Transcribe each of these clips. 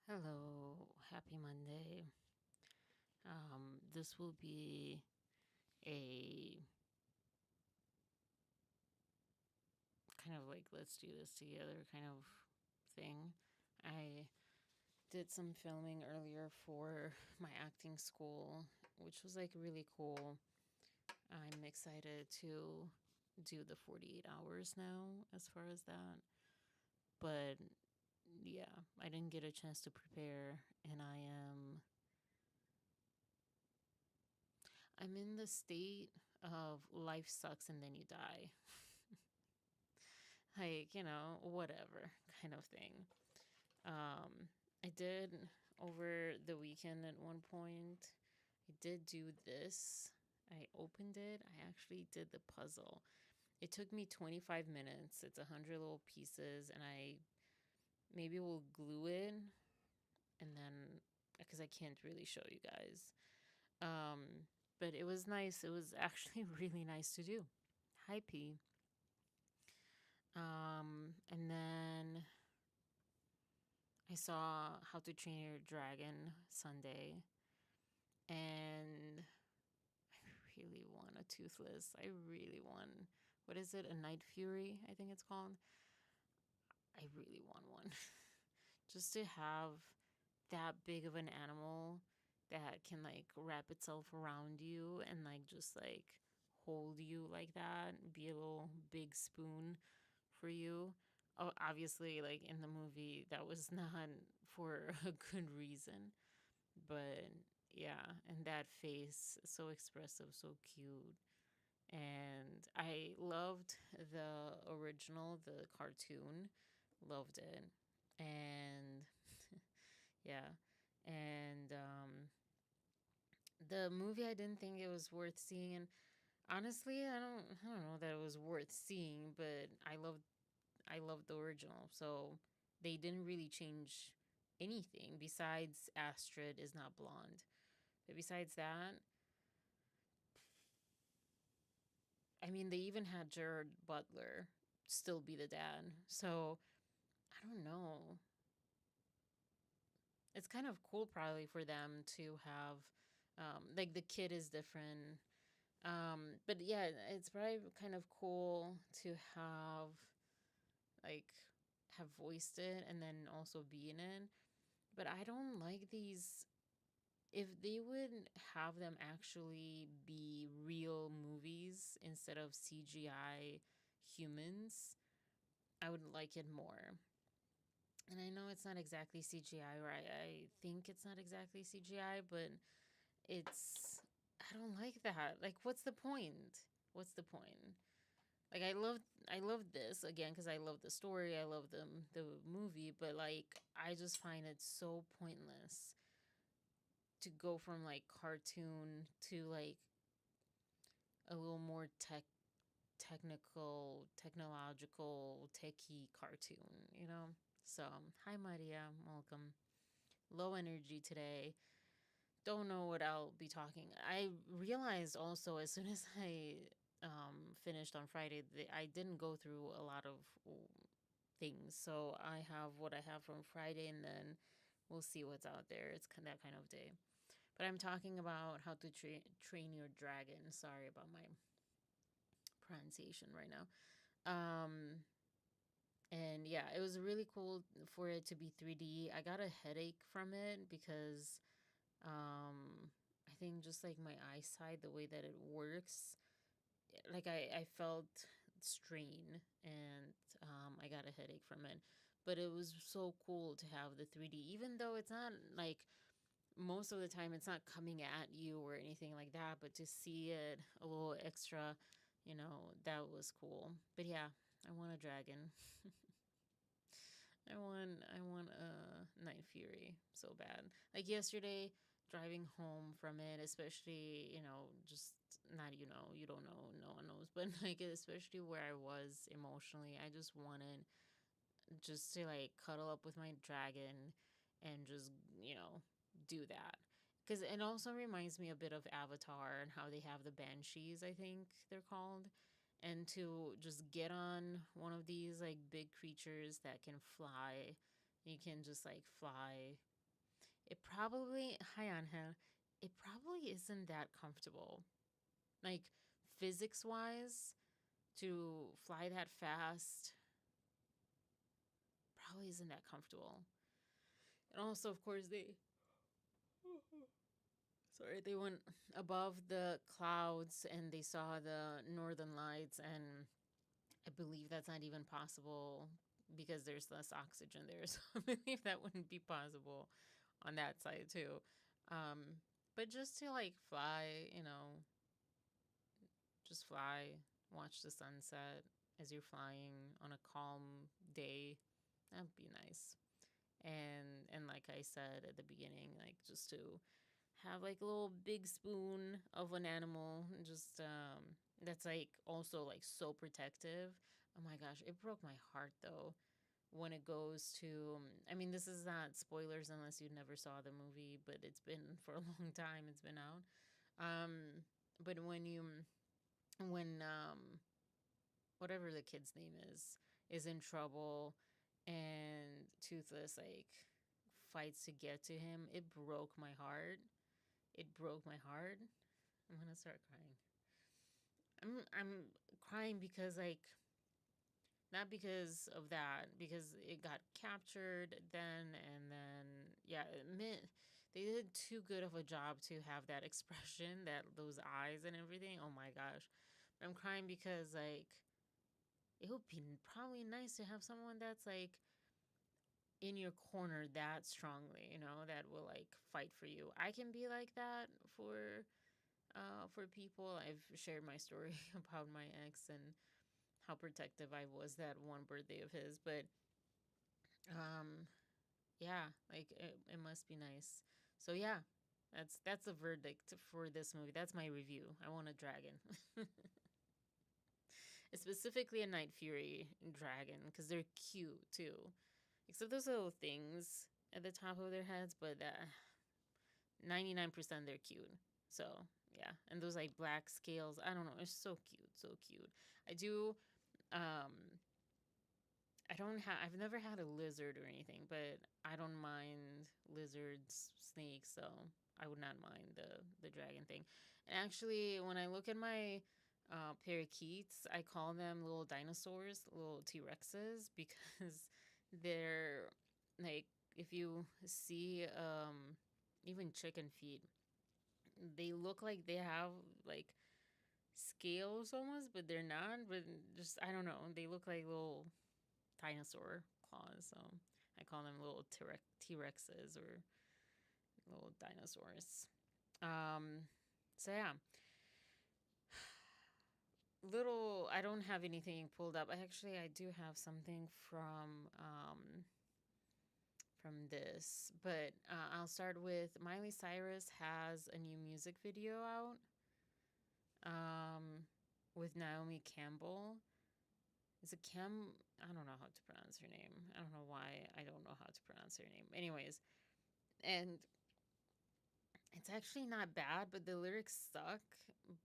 Hello, happy Monday. This will be a kind of like let's do this together kind of thing. I did some filming earlier for my acting school, which was like really cool. I'm excited to do the 48 hours now as far as that. But yeah, I didn't get a chance to prepare and I'm in the state of life sucks and then you die. Like, whatever kind of thing. I did over the weekend at one point. I did do this. I opened it. I actually did the puzzle. It took me 25 minutes. It's 100 little pieces, and I maybe will glue it and then because I can't really show you guys. But it was nice. It was actually really nice to do. Hi, P. And then I saw How to Train Your Dragon Sunday, and I really want a toothless. I really want, what is it? A Night Fury, I think it's called. I really want one. Just to have that big of an animal that can like wrap itself around you and like just like hold you like that, be a little big spoon for you. Oh, obviously, like in the movie, that was not for a good reason. But yeah, and that face, so expressive, so cute. And I loved the original, the cartoon, loved it. And yeah, and the movie, I didn't think it was worth seeing. And honestly, I don't know that it was worth seeing, but I loved the original. So they didn't really change anything besides Astrid is not blonde. But besides that, I mean, they even had Jared Butler still be the dad. So I don't know. It's kind of cool, probably, for them to have, like, the kid is different. But yeah, it's probably kind of cool to like, have voiced it and then also be in it. But I don't like these. If they would have them actually be real movies instead of CGI humans, I would like it more. And I know it's not exactly CGI, or I think it's not exactly CGI, but it's. I don't like that. Like, what's the point? What's the point? Like, I love this again because I love the story, I love the movie, but like I just find it so pointless to go from like cartoon to like a little more technological, techie cartoon, you know? So, hi, Maria. Welcome. Low energy today. Don't know what I'll be talking. I realized also as soon as I finished on Friday that I didn't go through a lot of things. So, I have what I have from Friday, and then we'll see what's out there. It's that kind of day. But I'm talking about how to train your dragon. Sorry about my pronunciation right now. Um, and yeah, it was really cool for it to be 3D. I got a headache from it because I think just like my eyesight, the way that it works, like I felt strain and I got a headache from it. But it was so cool to have the 3D, even though it's not like most of the time it's not coming at you or anything like that, but to see it a little extra, that was cool. But yeah, I want a dragon. I want a Night Fury so bad. Like yesterday, driving home from it, especially, just not, you don't know, no one knows, but like especially where I was emotionally, I just wanted just to like cuddle up with my dragon and just, do that. Because it also reminds me a bit of Avatar and how they have the banshees, I think they're called. And to just get on one of these like big creatures that can fly, you can just like fly it probably, hi Angel, it probably isn't that comfortable. Like physics wise, to fly that fast probably isn't that comfortable. And also, of course, they went above the clouds and they saw the northern lights, and I believe that's not even possible because there's less oxygen there. So I believe that wouldn't be possible on that side too. But just to like fly, just fly, watch the sunset as you're flying on a calm day, that'd be nice. And like I said at the beginning, like just to have like a little big spoon of an animal, just that's like also like so protective. Oh my gosh, it broke my heart though when it goes to, I mean, this is not spoilers unless you never saw the movie, but it's been for a long time, it's been out. But when whatever the kid's name is in trouble, and Toothless like fights to get to him, it broke my heart. It broke my heart. I'm gonna start crying. I'm crying because like, not because of that, because it got captured then, and then yeah, they did too good of a job to have that expression, that those eyes and everything. Oh my gosh, I'm crying because like it would be probably nice to have someone that's like in your corner that strongly, that will like fight for you. I can be like that for people. I've shared my story about my ex and how protective I was that one birthday of his, but um yeah, like it must be nice. So yeah, that's a verdict for this movie. That's my review. I want a dragon. Specifically a Night Fury dragon because they're cute too. Except those little things at the top of their heads, but 99% they're cute. So yeah, and those like black scales, I don't know, it's so cute, so cute. I do. I don't have. I've never had a lizard or anything, but I don't mind lizards, snakes, so I would not mind the dragon thing. And actually, when I look at my parakeets, I call them little dinosaurs, little T Rexes, because they're like, if you see even chicken feet, they look like they have like scales almost, but they're not. But just, I don't know, they look like little dinosaur claws. So I call them little T Rexes or little dinosaurs. So yeah, I don't have anything pulled up. I do have something from this, but I'll start with Miley Cyrus has a new music video out um, with Naomi Campbell. Is it Cam? I don't know how to pronounce her name. I don't know why I don't know how to pronounce her name. Anyways, and it's actually not bad, but the lyrics suck.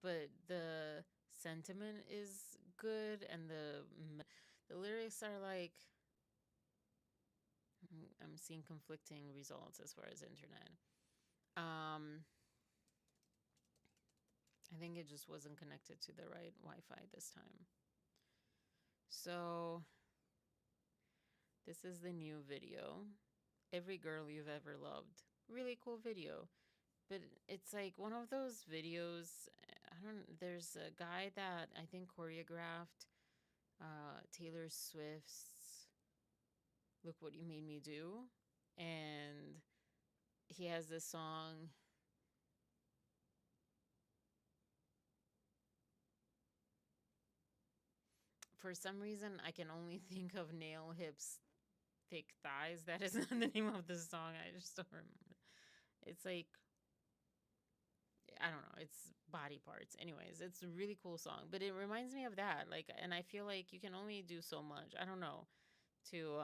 But the sentiment is good, and the lyrics are like, I'm seeing conflicting results as far as internet. I think it just wasn't connected to the right Wi-Fi this time. So this is the new video. Every girl you've ever loved. Really cool video. But it's like one of those videos. There's a guy that I think choreographed Taylor Swift's Look What You Made Me Do. And he has this song. For some reason, I can only think of Nail Hips Thick Thighs. That is not the name of the song. I just don't remember. It's like, I don't know. It's body parts. Anyways, it's a really cool song, but it reminds me of that. Like, and I feel like you can only do so much. I don't know. To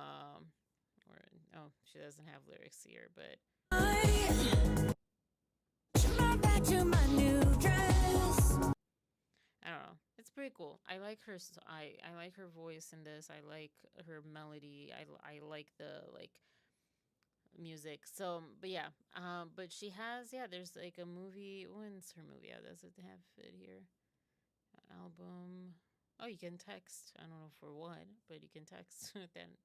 or oh, she doesn't have lyrics here, but I don't know. It's pretty cool. I like her. I like her voice in this. I like her melody. I like the like music. So, but yeah, but she has, yeah, there's like a movie. When's her movie out? Does it have it here? Album. Oh, you can text. I don't know for what, but you can text. Then,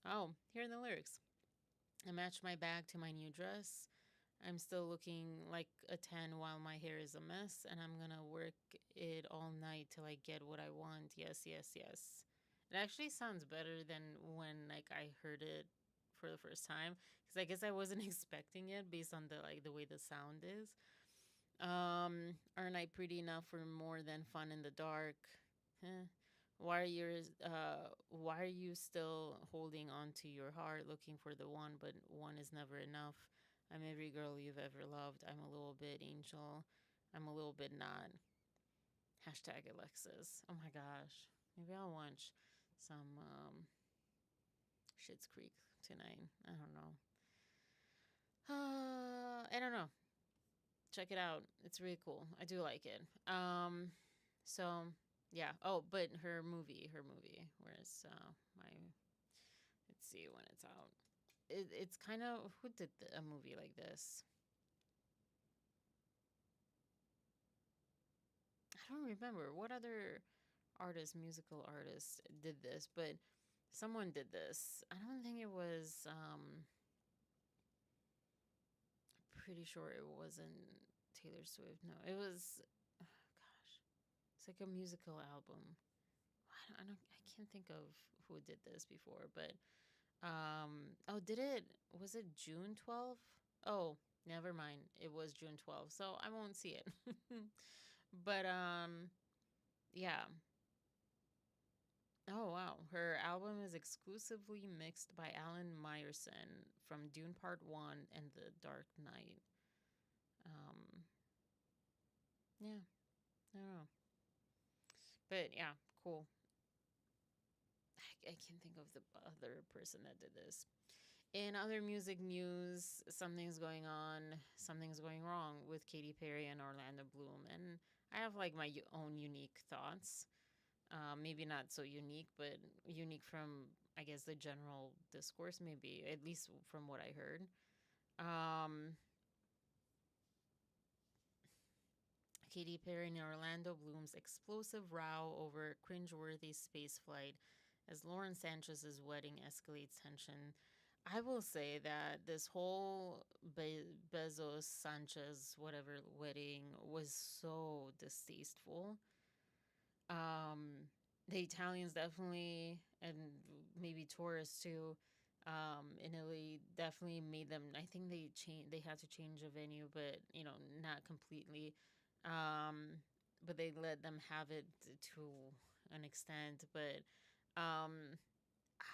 oh, here are the lyrics. I matched my bag to my new dress. I'm still looking like a 10 while my hair is a mess, and I'm gonna work it all night till I get what I want. Yes, yes, yes. It actually sounds better than when like I heard it for the first time, because I guess I wasn't expecting it based on the way the sound is. Aren't I pretty enough for more than fun in the dark? Huh. Why are you still holding on to your heart, looking for the one, but one is never enough? I'm every girl you've ever loved. I'm a little bit angel. I'm a little bit not. Hashtag Alexis. Oh my gosh. Maybe I'll watch some Shit's Creek tonight. I don't know. I don't know. Check it out. It's really cool. I do like it. So yeah. Oh, but her movie. Where's my? Let's see when it's out. It's kind of who did a movie like this? I don't remember what other musical artist did this, but someone did this. I don't think it was. Pretty sure it wasn't Taylor Swift. No, it was. Oh, gosh, it's like a musical album. I can't think of who did this before, but oh, did it? Was it June 12th? Oh, never mind. It was June 12th, so I won't see it. But yeah. Oh wow, her album is exclusively mixed by Alan Meyerson from Dune Part One and The Dark Knight. Um, yeah, I don't know, but yeah, cool. I can't think of the other person that did this. In other music news, something's going on, something's going wrong with Katy Perry and Orlando Bloom, and I have like my own unique thoughts. Maybe not so unique, but unique from I guess the general discourse, maybe at least from what I heard. Um, Katy Perry and Orlando Bloom's explosive row over cringeworthy spaceflight as Lauren Sanchez's wedding escalates tension. I will say that this whole Bezos Sanchez whatever wedding was so distasteful. Um, the Italians definitely, and maybe tourists too, in Italy definitely made them. I think they changed. They had to change the venue, but not completely. Um, but they let them have it to an extent. But um,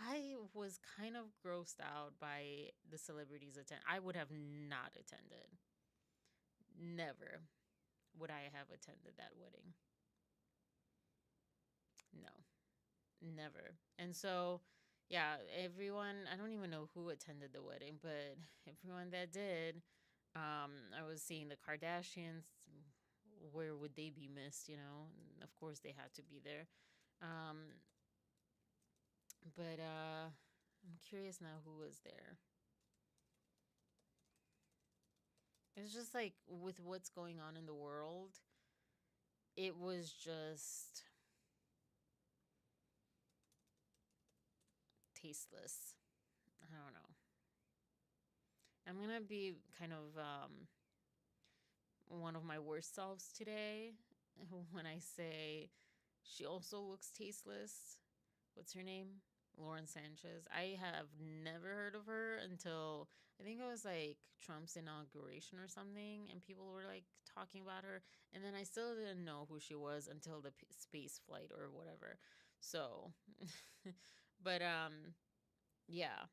I was kind of grossed out by the celebrities attend. I would have not attended. Never would I have attended that wedding. No. Never. And so, yeah, everyone, I don't even know who attended the wedding, but everyone that did, I was seeing the Kardashians. Where would they be missed, Of course they had to be there. Um, but I'm curious now who was there. It's just like with what's going on in the world, it was just tasteless. I don't know. I'm gonna be kind of one of my worst selves today when I say she also looks tasteless. What's her name? Lauren Sanchez. I have never heard of her until I think it was like Trump's inauguration or something, and people were like talking about her. And then I still didn't know who she was until the space flight or whatever. So, but yeah,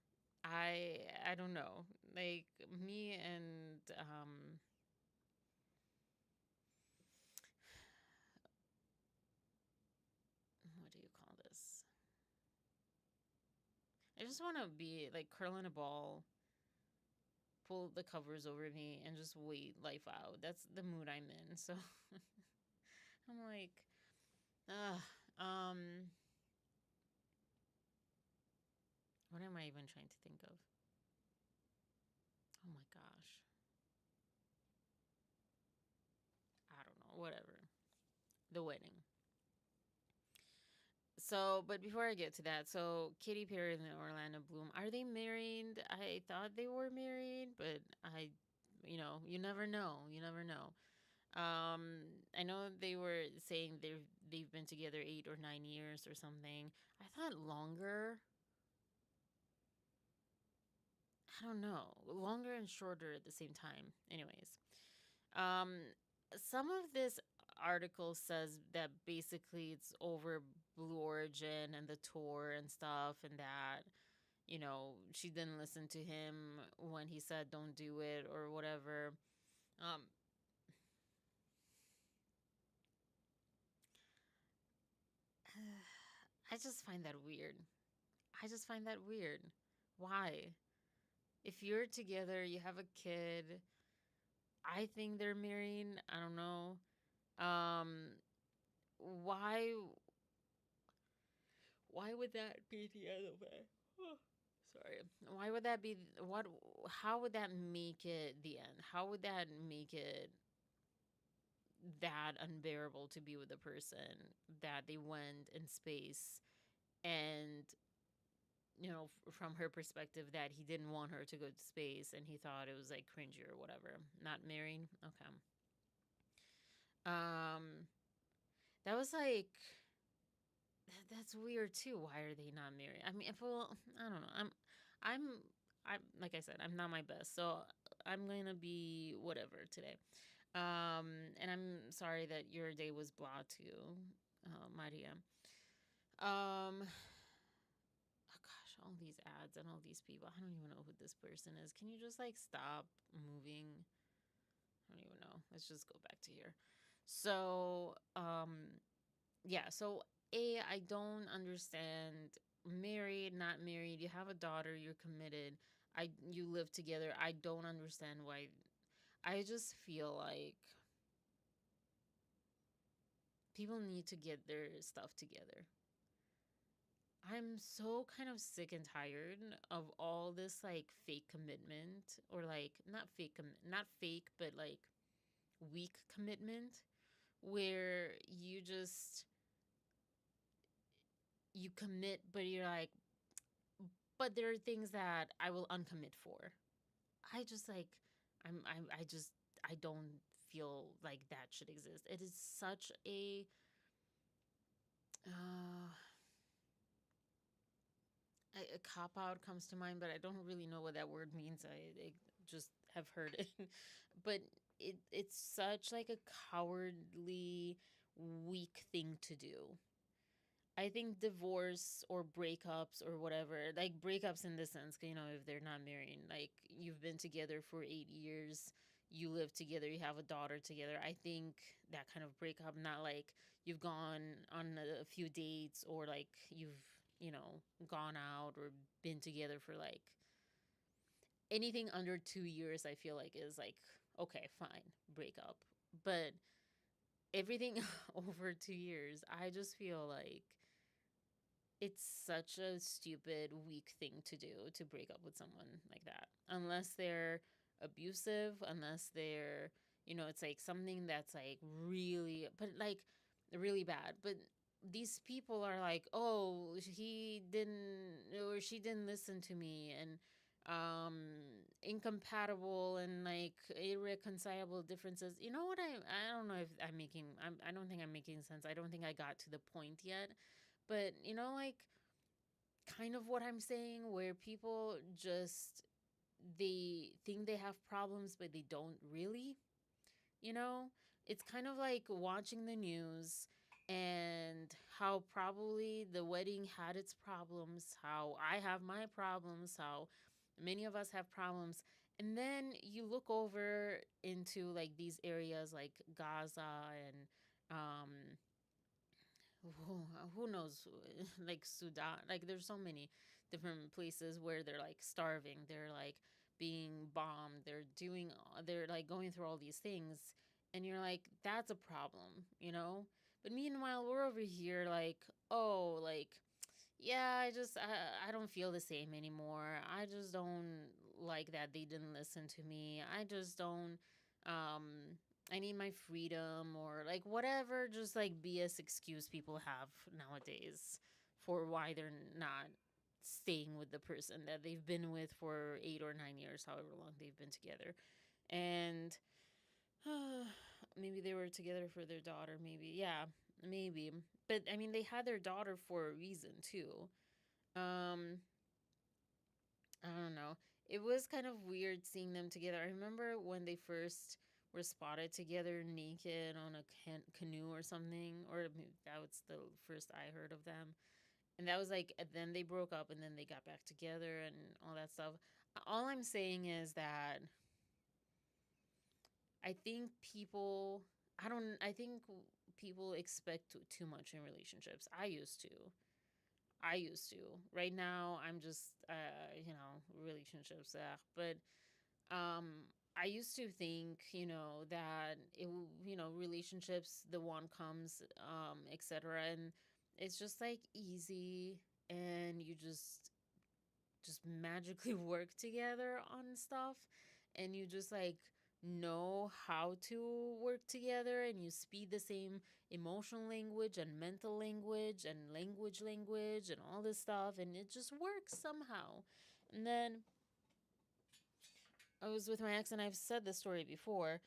I don't know. Like me and what do you call this? I just want to be like curling a ball, pull the covers over me, and just wait life out. That's the mood I'm in. So I'm like, uh, um, what am I even trying to think of? Oh my gosh. I don't know. Whatever. The wedding. So, but before I get to that, so Katy Perry and Orlando Bloom, are they married? I thought they were married, but you never know. You never know. I know they were saying they've been together 8 or 9 years or something. I thought longer. I don't know, longer and shorter at the same time. Anyways, um, some of this article says that basically it's over Blue Origin and the tour and stuff, and that she didn't listen to him when he said don't do it or whatever. Um, I just find that weird. I just find that weird. Why? If you're together, you have a kid. I think they're married. I don't know. Um, why why would that be the other way? Sorry. Why would that be what how would that make it the end? How would that make it that unbearable to be with a person that they went in space and from her perspective that he didn't want her to go to space and he thought it was like cringy or whatever. Not married? Okay. Um that was like that's weird too. Why are they not married? I mean, well, I don't know. I'm, I'm like I said, I'm not my best, so I'm gonna be whatever today. And I'm sorry that your day was blah too, Maria. Um, oh gosh, all these ads and all these people. I don't even know who this person is. Can you just like stop moving? I don't even know. Let's just go back to here. So, yeah, so I don't understand married, not married, you have a daughter, you're committed, you live together. I don't understand why. I just feel like people need to get their stuff together. I'm so kind of sick and tired of all this like fake commitment, or like not fake but like weak commitment, where you commit but you're like, but there are things that I will uncommit for. I just like I just I don't feel like that should exist. It is such uh a cop out comes to mind, but I don't really know what that word means. I just have heard it. But it's such like a cowardly weak thing to do. I think divorce or breakups or whatever, like breakups in this sense, if they're not married, like you've been together for 8 years, you live together, you have a daughter together. I think that kind of breakup, not like you've gone on a few dates or like you've, gone out or been together for like anything under 2 years, I feel like is like, okay, fine, breakup. But everything over 2 years, I just feel like it's such a stupid, weak thing to do to break up with someone like that. Unless they're abusive, unless they're, it's like something that's like really, but like really bad. But these people are like, oh, he didn't or she didn't listen to me, and incompatible and like irreconcilable differences. You know what, I don't know if I don't think I'm making sense. I don't think I got to the point yet, but like kind of what I'm saying, where people just they think they have problems, but they don't really, you know? It's kind of like watching the news and how probably the wedding had its problems, how I have my problems, how many of us have problems. And then you look over into like these areas like Gaza and um who knows, like Sudan, like there's so many different places where they're like starving, they're like being bombed, they're like going through all these things, and you're like, that's a problem. But meanwhile we're over here like, oh, like, Yeah, I don't feel the same anymore. I just don't like that they didn't listen to me. I just don't um I need my freedom or like whatever just like BS excuse people have nowadays for why they're not staying with the person that they've been with for 8 or 9 years, however long they've been together. And maybe they were together for their daughter, maybe. Yeah, maybe. But I mean, they had their daughter for a reason too. um, I don't know. It was kind of weird seeing them together. I remember when they first were spotted together naked on a canoe or something, or that was the first I heard of them. And that was like, and then they broke up and then they got back together and all that stuff. All I'm saying is that I think people, I think people expect too much in relationships. I used to. I used to. Right now, I'm just, relationships. But I used to think, that relationships, the one comes, etc. And it's just like easy, and you just magically work together on stuff, and you just like know how to work together, and you speak the same emotional language and mental language and language and all this stuff, and it just works somehow. And then I was with my ex, and I've said this story before.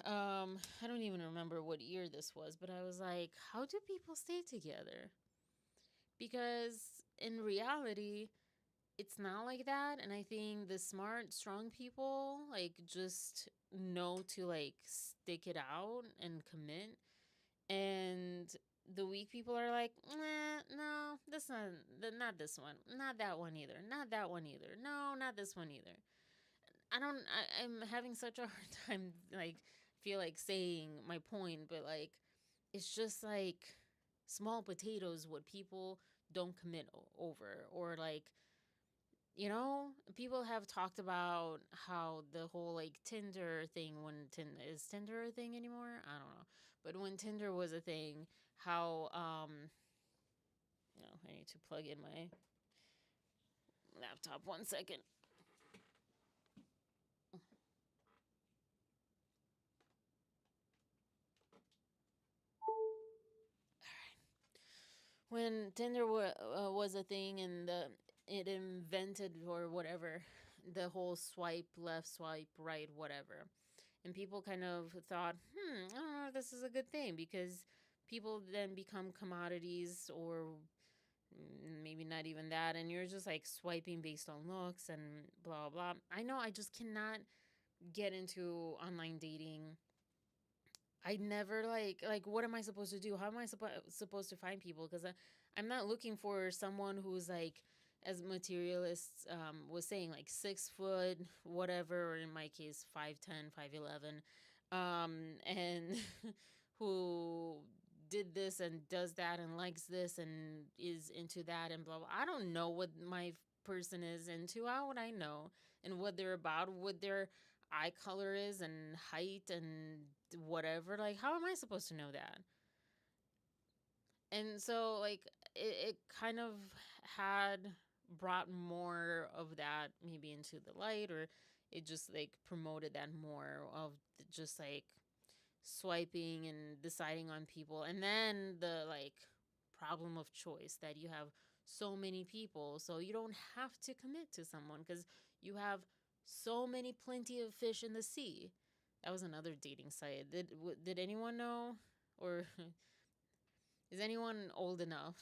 I don't even remember what year this was, but I was like, how do people stay together? Because in reality, it's not like that. And I think the smart, strong people like just know to like stick it out and commit. And the weak people are like, nah, no, that's not this one, not that one either, not that one either, no, not this one either. I'm having such a hard time like feel like saying my point, but like it's just like small potatoes what people don't commit over. Or like, people have talked about how the whole like Tinder thing, when is Tinder a thing anymore? I don't know. But when Tinder was a thing, how no, I need to plug in my laptop 1 second. When Tinder was a thing, and it invented or whatever the whole swipe left, swipe right, whatever. And people kind of thought, I don't know if this is a good thing, because people then become commodities, or maybe not even that, and you're just like swiping based on looks and blah blah blah. I know I just cannot get into online dating. I never like what am I supposed to do? How am I supposed to find people? Because I'm not looking for someone who's like, as materialists was saying, like 6 foot whatever, or in my case 5'10", 5'11", and who did this and does that and likes this and is into that and blah blah. I don't know what my person is into. How would I know? And what they're about, what their eye color is and height and whatever. Like, how am I supposed to know that? And so, like, it kind of had brought more of that maybe into the light, or it just like promoted that more of just like swiping and deciding on people. And then the like problem of choice, that you have so many people, so you don't have to commit to someone because you have so many plenty of fish in the sea. That was another dating site. Did anyone know, or is anyone old enough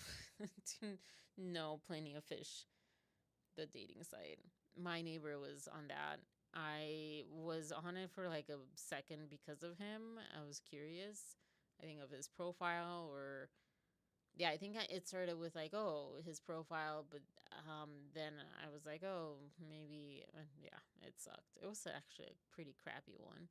to know Plenty of Fish, the dating site? My neighbor was on that. I was on it for like a second because of him. I was curious, I think, of his profile, or yeah, I think it started with like, oh, his profile, but then I was like, oh, maybe, yeah, it sucked. It was actually a pretty crappy one.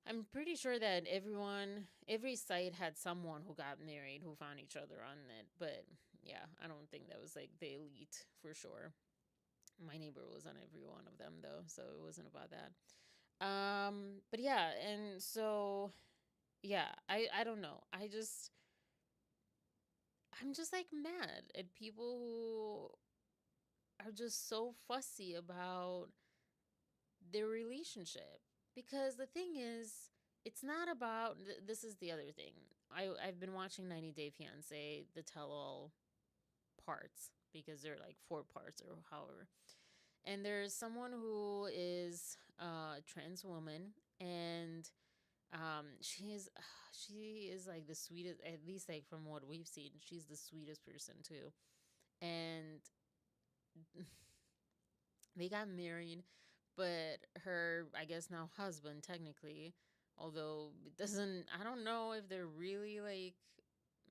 I'm pretty sure that every site had someone who got married who found each other on it. But yeah, I don't think that was like the elite for sure. My neighbor was on every one of them though, so it wasn't about that. But yeah, and so yeah, I don't know. I'm just like mad at people who are just so fussy about their relationship. Because the thing is, it's not about this is the other thing. I've been watching 90 Day Fiance, the tell all parts, because they're like 4 parts or however. And there's someone who is a trans woman, and she's she is like the sweetest, at least like from what we've seen. She's the sweetest person too. And they got married, but her, I guess now husband technically, although it doesn't, I don't know if they're really like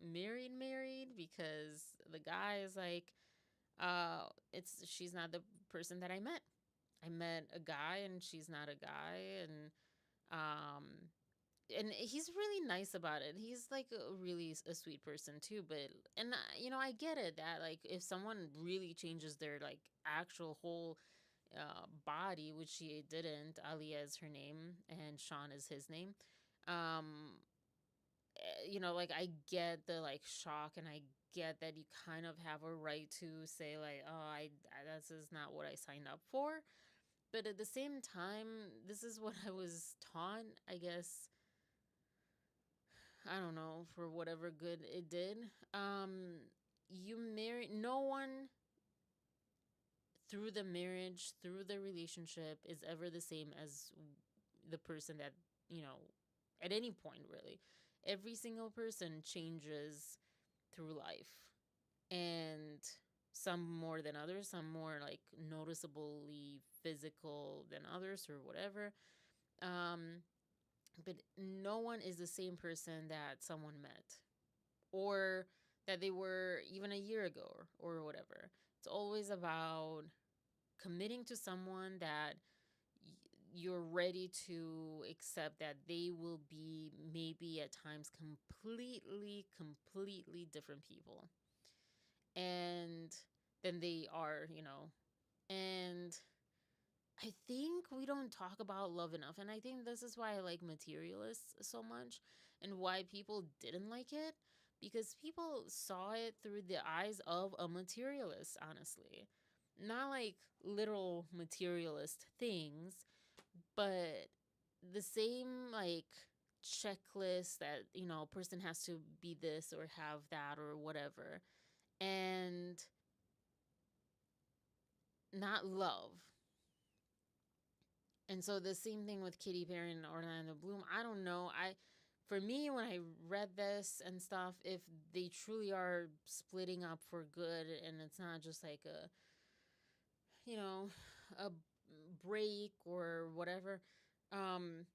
married, because the guy is like, it's she's not the person that I met. I met a guy and she's not a guy. Um and he's really nice about it. He's like a really a sweet person too, but and I get it that like if someone really changes their like actual whole body, which she didn't. Alia is her name and Sean is his name. Um like I get the like shock, and I get that you kind of have a right to say like, oh, this is not what I signed up for. But at the same time, this is what I was taught, I guess. I don't know, for whatever good it did. You marry no one through the marriage, through the relationship, is ever the same as the person that, you know, at any point really. Every single person changes through life. And some more than others, some more like noticeably physical than others or whatever. Um, but no one is the same person that someone met or that they were even a year ago or whatever. It's always about committing to someone that you're ready to accept that they will be maybe at times completely different people and than they are, and I think we don't talk about love enough. And I think this is why I like materialists so much and why people didn't like it, because people saw it through the eyes of a materialist, honestly. Not like literal materialist things, but the same like checklist that, a person has to be this or have that or whatever. And not love. And so the same thing with Katy Perry and Orlando Bloom. I don't know. For me, when I read this and stuff, if they truly are splitting up for good and it's not just like you know, a break or whatever, um,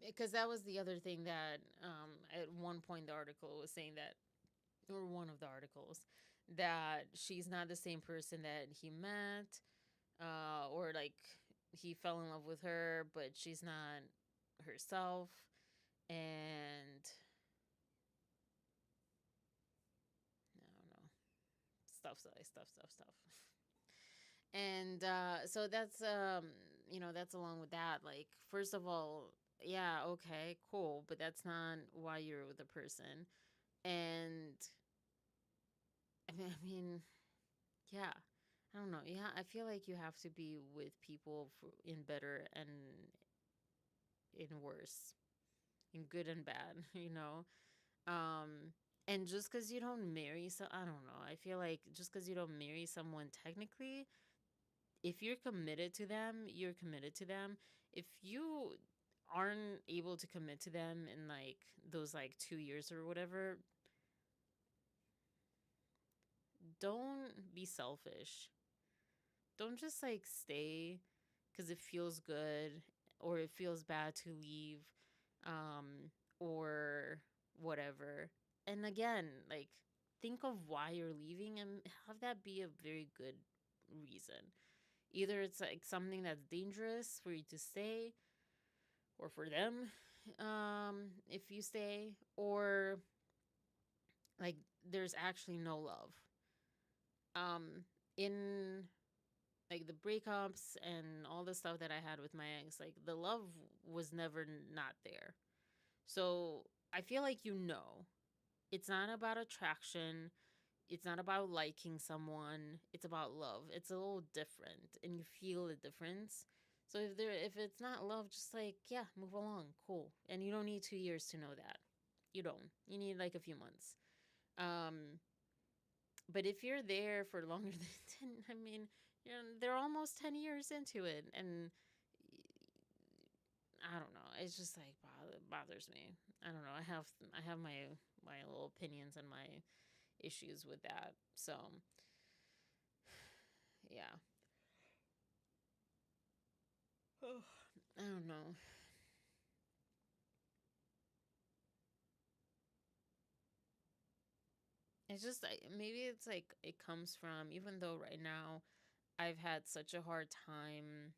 because that was the other thing that at one point the article was saying that, or one of the articles, that she's not the same person that he met, or like he fell in love with her, but she's not herself, and I don't know, stuff. And so that's along with that. Like, first of all, yeah, okay, cool, but that's not why you're with a person. And I mean, yeah, I don't know. Yeah, I feel like you have to be with people in better and in worse, in good and bad, Um, and just because you don't marry, so I don't know. I feel like just because you don't marry someone technically, if you're committed to them, you're committed to them. If you aren't able to commit to them in like those like 2 years or whatever, don't be selfish. Don't just like stay because it feels good or it feels bad to leave, or whatever. And again, like, think of why you're leaving and have that be a very good reason. Either it's like something that's dangerous for you to stay or for them, if you stay, or like there's actually no love. In like the breakups and all the stuff that I had with my ex, like the love was never not there. So I feel like it's not about attraction. It's not about liking someone. It's about love. It's a little different, and you feel the difference. So if it's not love, just like, yeah, move along, cool. And you don't need 2 years to know that. You don't. You need like a few months. Um, but if you're there for longer than 10, I mean, they're almost 10 years into it, and I don't know. It's just like bothers me. I don't know. I have my little opinions and my issues with that. So yeah. I don't know. It's just maybe it's like it comes from, even though right now I've had such a hard time,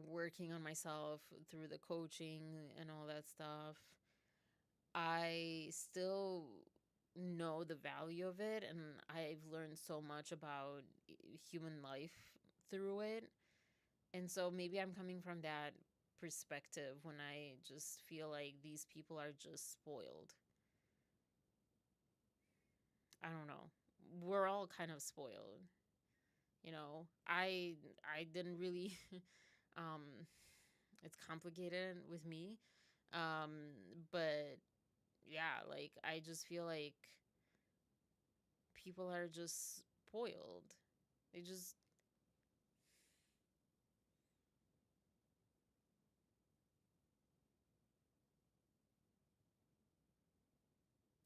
working on myself through the coaching and all that stuff. I still know the value of it, and I've learned so much about human life through it. And so maybe I'm coming from that perspective when I just feel like these people are just spoiled. I don't know. We're all kind of spoiled. I didn't really um it's complicated with me. But yeah, like I just feel like people are just spoiled. They just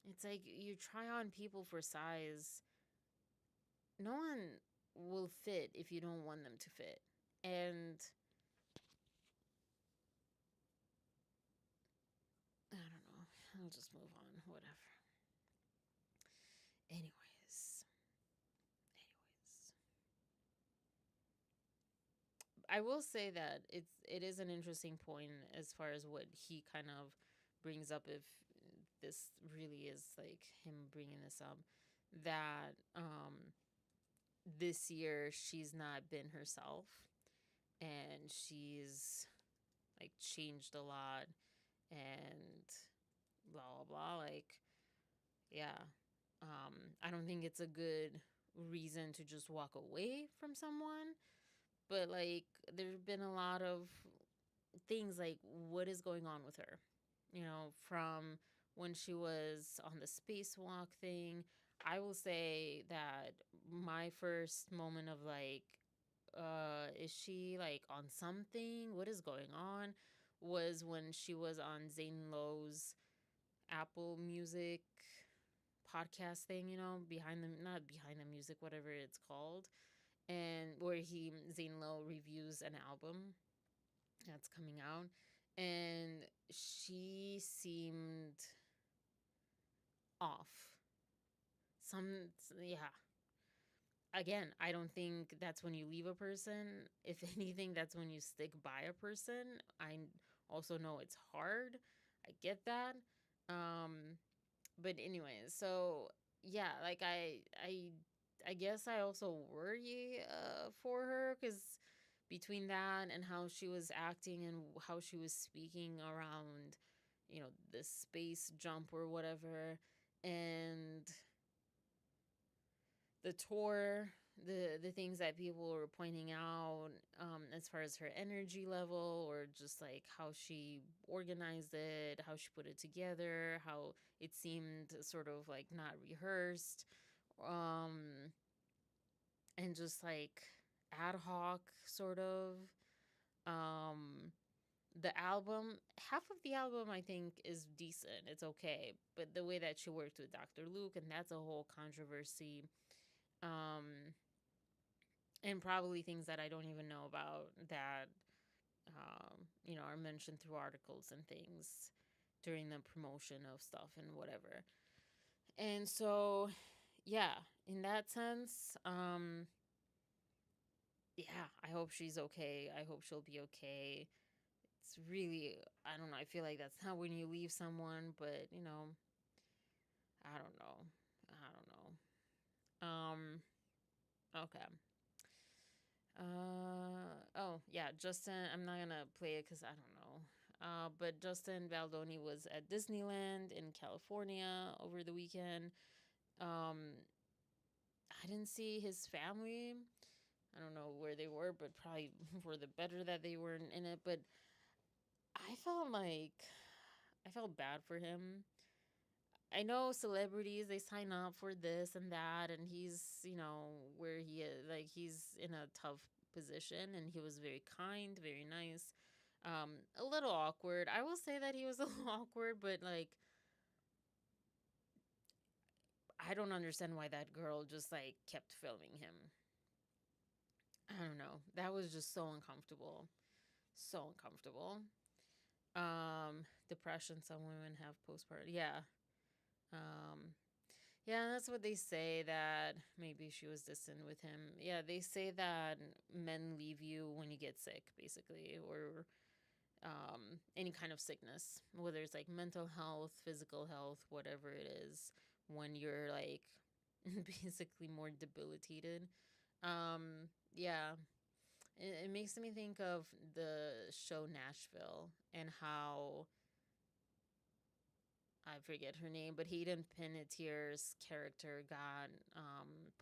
It's like you try on people for size. No one will fit if you don't want them to fit. And I don't know. I'll just move on. Whatever. Anyways. Anyways. I will say that it is an interesting point as far as what he kind of brings up, if this really is like him bringing this up, that this year she's not been herself, and she's like changed a lot, and blah blah blah, like, yeah. I don't think it's a good reason to just walk away from someone, but like there've been a lot of things, like what is going on with her, from when she was on the spacewalk thing. I will say that my first moment of like, is she like on something, what is going on, was when she was on Zane Lowe's Apple Music podcast thing, behind the not behind the music, whatever it's called, and where Zane Lowe reviews an album that's coming out, and she seemed off. Yeah. Again, I don't think that's when you leave a person. If anything, that's when you stick by a person. I also know it's hard. I get that. Um, but anyways, so yeah, like I guess I also worry for her, because between that and how she was acting and how she was speaking around, the space jump or whatever, and the tour, the things that people were pointing out, as far as her energy level, or just like how she organized it, how she put it together, how it seemed sort of like not rehearsed, um and just like ad hoc sort of. um the album, half of the album I think is decent, it's okay, but the way that she worked with Dr. Luke, and that's a whole controversy, um and probably things that I don't even know about, that are mentioned through articles and things during the promotion of stuff and whatever. And so, yeah, in that sense, yeah, I hope she's okay. I hope she'll be okay. It's really, I don't know. I feel like that's not when you leave someone, but I don't know. I don't know. Okay. Oh yeah, Justin. I'm not gonna play it because I don't know. But Justin Baldoni was at Disneyland in California over the weekend. Um, I didn't see his family. I don't know where they were, but probably for the better that they weren't in it. But I felt like I felt bad for him. I know celebrities, they sign up for this and that, and he's, where he is, like, he's in a tough position, and he was very kind, very nice. A little awkward. I will say that he was a little awkward, but like, I don't understand why that girl just like kept filming him. I don't know. That was just so uncomfortable. So uncomfortable. Depression, some women have postpartum. Yeah. Um, Yeah, that's what they say, that maybe she was distant with him. Yeah, they say that men leave you when you get sick, basically, or any kind of sickness, whether it's like mental health, physical health, whatever it is, when you're like basically more debilitated. Yeah, it makes me think of the show Nashville and how I forget her name, but Hayden Panettiere's character got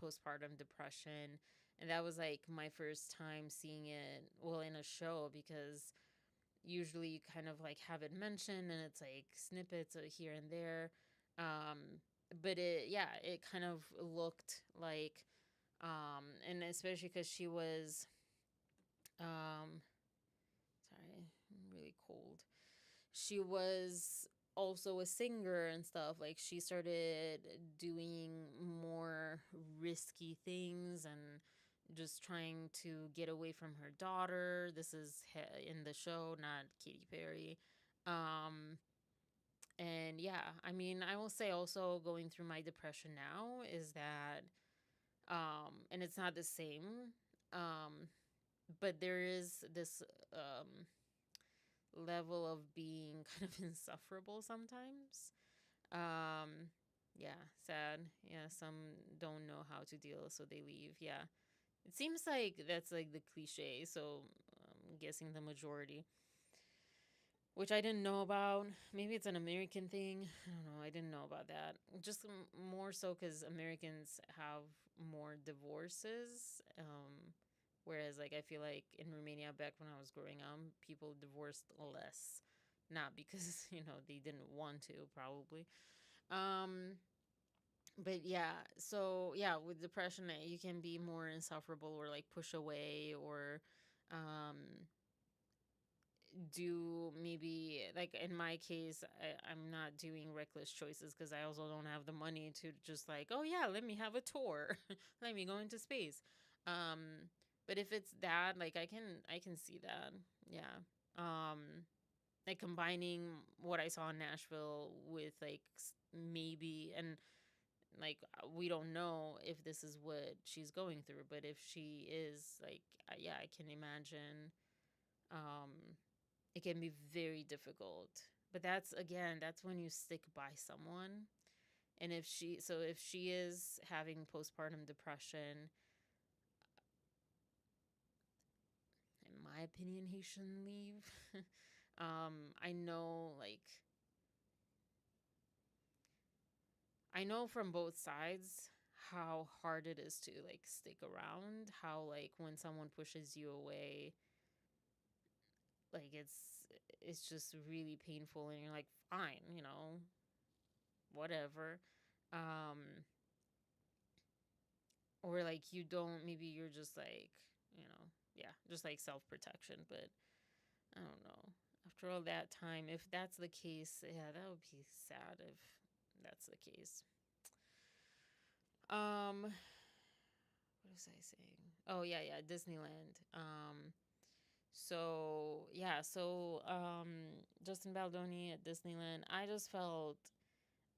postpartum depression. And that was like my first time seeing it, well, in a show, because usually you kind of like have it mentioned and it's like snippets here and there. Um, but yeah, it kind of looked like, and especially because she was, um, sorry, I'm really cold. She was also a singer and stuff. Like, she started doing more risky things and just trying to get away from her daughter. This is in the show, not Katy Perry. Um, and yeah, I mean, I will say also, going through my depression now is that, and it's not the same, um, but there is this level of being kind of insufferable sometimes. Um, yeah, sad. Yeah, some don't know how to deal, so they leave. Yeah. It seems like that's like the cliche, so I'm guessing the majority, which I didn't know about. Maybe it's an American thing. I don't know. I didn't know about that. Just more so because Americans have more divorces. Whereas, like, I feel like in Romania, back when I was growing up, people divorced less. Not because, they didn't want to, probably. Um, but yeah, so yeah, with depression, you can be more insufferable or like push away or um do, maybe like in my case, I'm not doing reckless choices because I also don't have the money to just like, oh yeah, let me have a tour, let me go into space. um but if it's that, like, I can see that. Yeah. um like, combining what I saw in Nashville with like maybe, and like, we don't know if this is what she's going through, but if she is, like, yeah, I can imagine um it can be very difficult. But that's, again, that's when you stick by someone. And if she is having postpartum depression, in my opinion, he shouldn't leave. I know, like, I know from both sides how hard it is to like stick around, how like when someone pushes you away, like, it's just really painful, and you're like, fine, whatever. um or like, you don't, maybe you're just like, yeah, just like self-protection. But I don't know, after all that time, if that's the case, yeah, that would be sad if that's the case. What was I saying? Oh yeah, yeah, Disneyland. So yeah, Justin Baldoni at Disneyland, I just felt,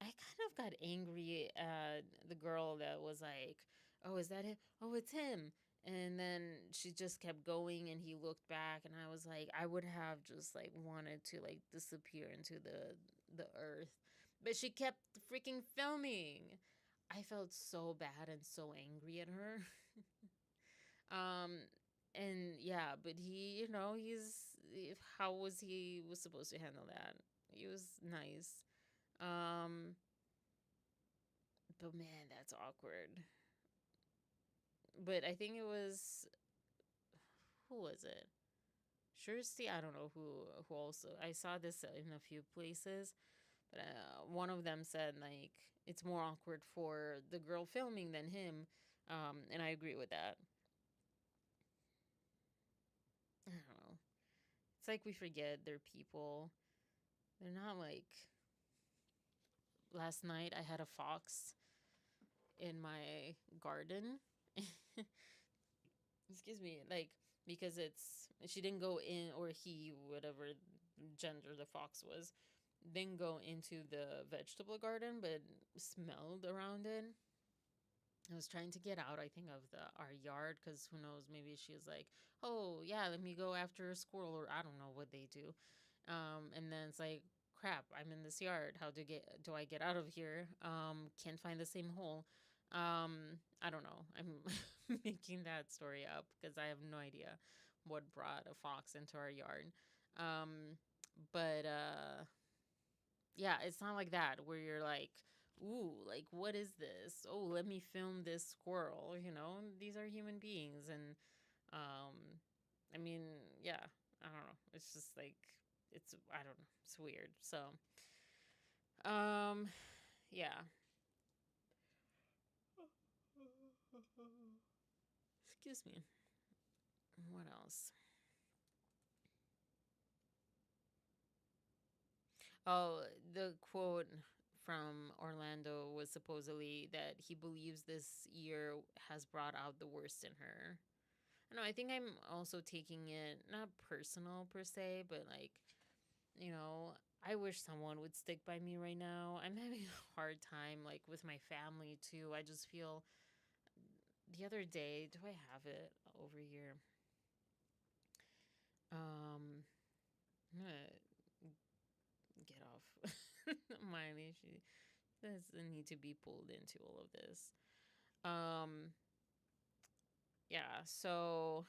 I kind of got angry at the girl that was like, "Oh, is that him? Oh, it's him." And then she just kept going, and he looked back, and I was like, I would have just like wanted to like disappear into the earth. But she kept freaking filming. I felt so bad and so angry at her. um And yeah, but he, you know, how was he was supposed to handle that? He was nice. Um, but man, that's awkward. But I think it was, who was it? Shirsty, I don't know who also. I saw this in a few places, but one of them said like it's more awkward for the girl filming than him, and I agree with that. I don't know. It's like we forget they're people. They're not like, last night I had a fox in my garden. Excuse me, like, because she didn't go in, or he, whatever gender the fox was, didn't go into the vegetable garden, but smelled around it. I was trying to get out, I think, of our yard, because who knows, maybe she was like, oh yeah, let me go after a squirrel, or I don't know what they do. And then it's like, crap, I'm in this yard, how do I get out of here? Can't find the same hole. I don't know, I'm making that story up because I have no idea what brought a fox into our yard. Um but yeah, it's not like that where you're like, ooh, like, what is this? Oh, let me film this squirrel. These are human beings. And um I mean, yeah, I don't know, it's just like, I don't know, it's weird. So um yeah. Excuse me. What else? Oh, the quote from Orlando was supposedly that he believes this year has brought out the worst in her. I know, I think I'm also taking it not personal per se, but like, I wish someone would stick by me right now. I'm having a hard time, like, with my family too. I just feel, the other day, do I have it over here? Um, I'm gonna get off Miley. She doesn't need to be pulled into all of this. Um, yeah, so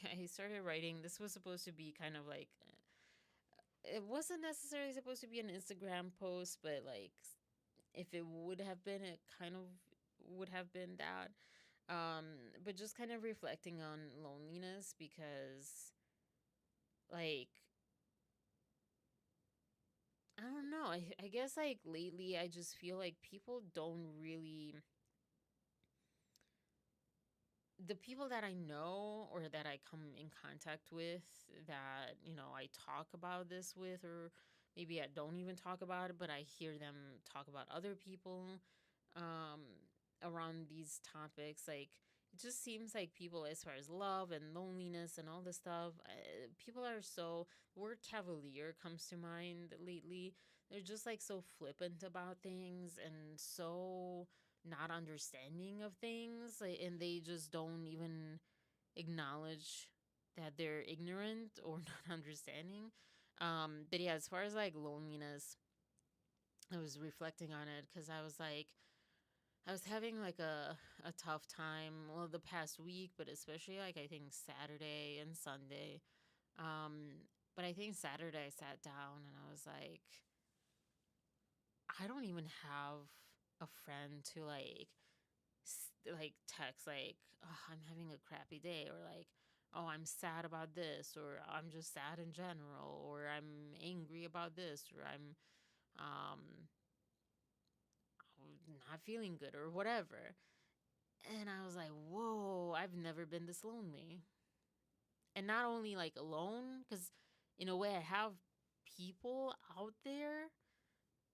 I started writing. This was supposed to be kind of like, it wasn't necessarily supposed to be an Instagram post, but like, if it would have been, it kind of would have been that. But just kind of reflecting on loneliness, because, like, I don't know. I guess, like, lately I just feel like people don't really, the people that I know or that I come in contact with, that, I talk about this with, or maybe I don't even talk about it, but I hear them talk about other people um, around these topics. Like, it just seems like people, as far as love and loneliness and all this stuff, people are so, the word cavalier comes to mind lately. They're just like so flippant about things and so not understanding of things, like, and they just don't even acknowledge that they're ignorant or not understanding. But yeah, as far as like loneliness, I was reflecting on it because I was like, I was having like a tough time, well, the past week, but especially like, I think Saturday and Sunday. But I think Saturday I sat down and I was like, I don't even have a friend to like text like, oh, I'm having a crappy day, or like, oh, I'm sad about this, or I'm just sad in general, or I'm angry about this, or I'm um not feeling good, or whatever. And I was like, whoa, I've never been this lonely. And not only like alone, because in a way I have people out there,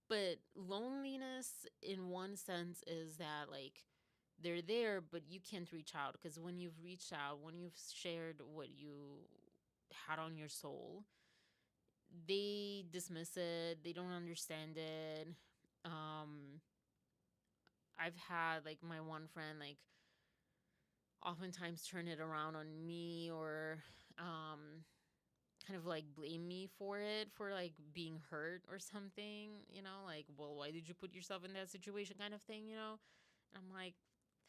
but loneliness in one sense is that, like, they're there, but you can't reach out, because when you've reached out, when you've shared what you had on your soul, they dismiss it, they don't understand it. um I've had like my one friend, like, oftentimes turn it around on me, or um kind of like blame me for it, for like being hurt or something, like, well, why did you put yourself in that situation, kind of thing. And I'm like,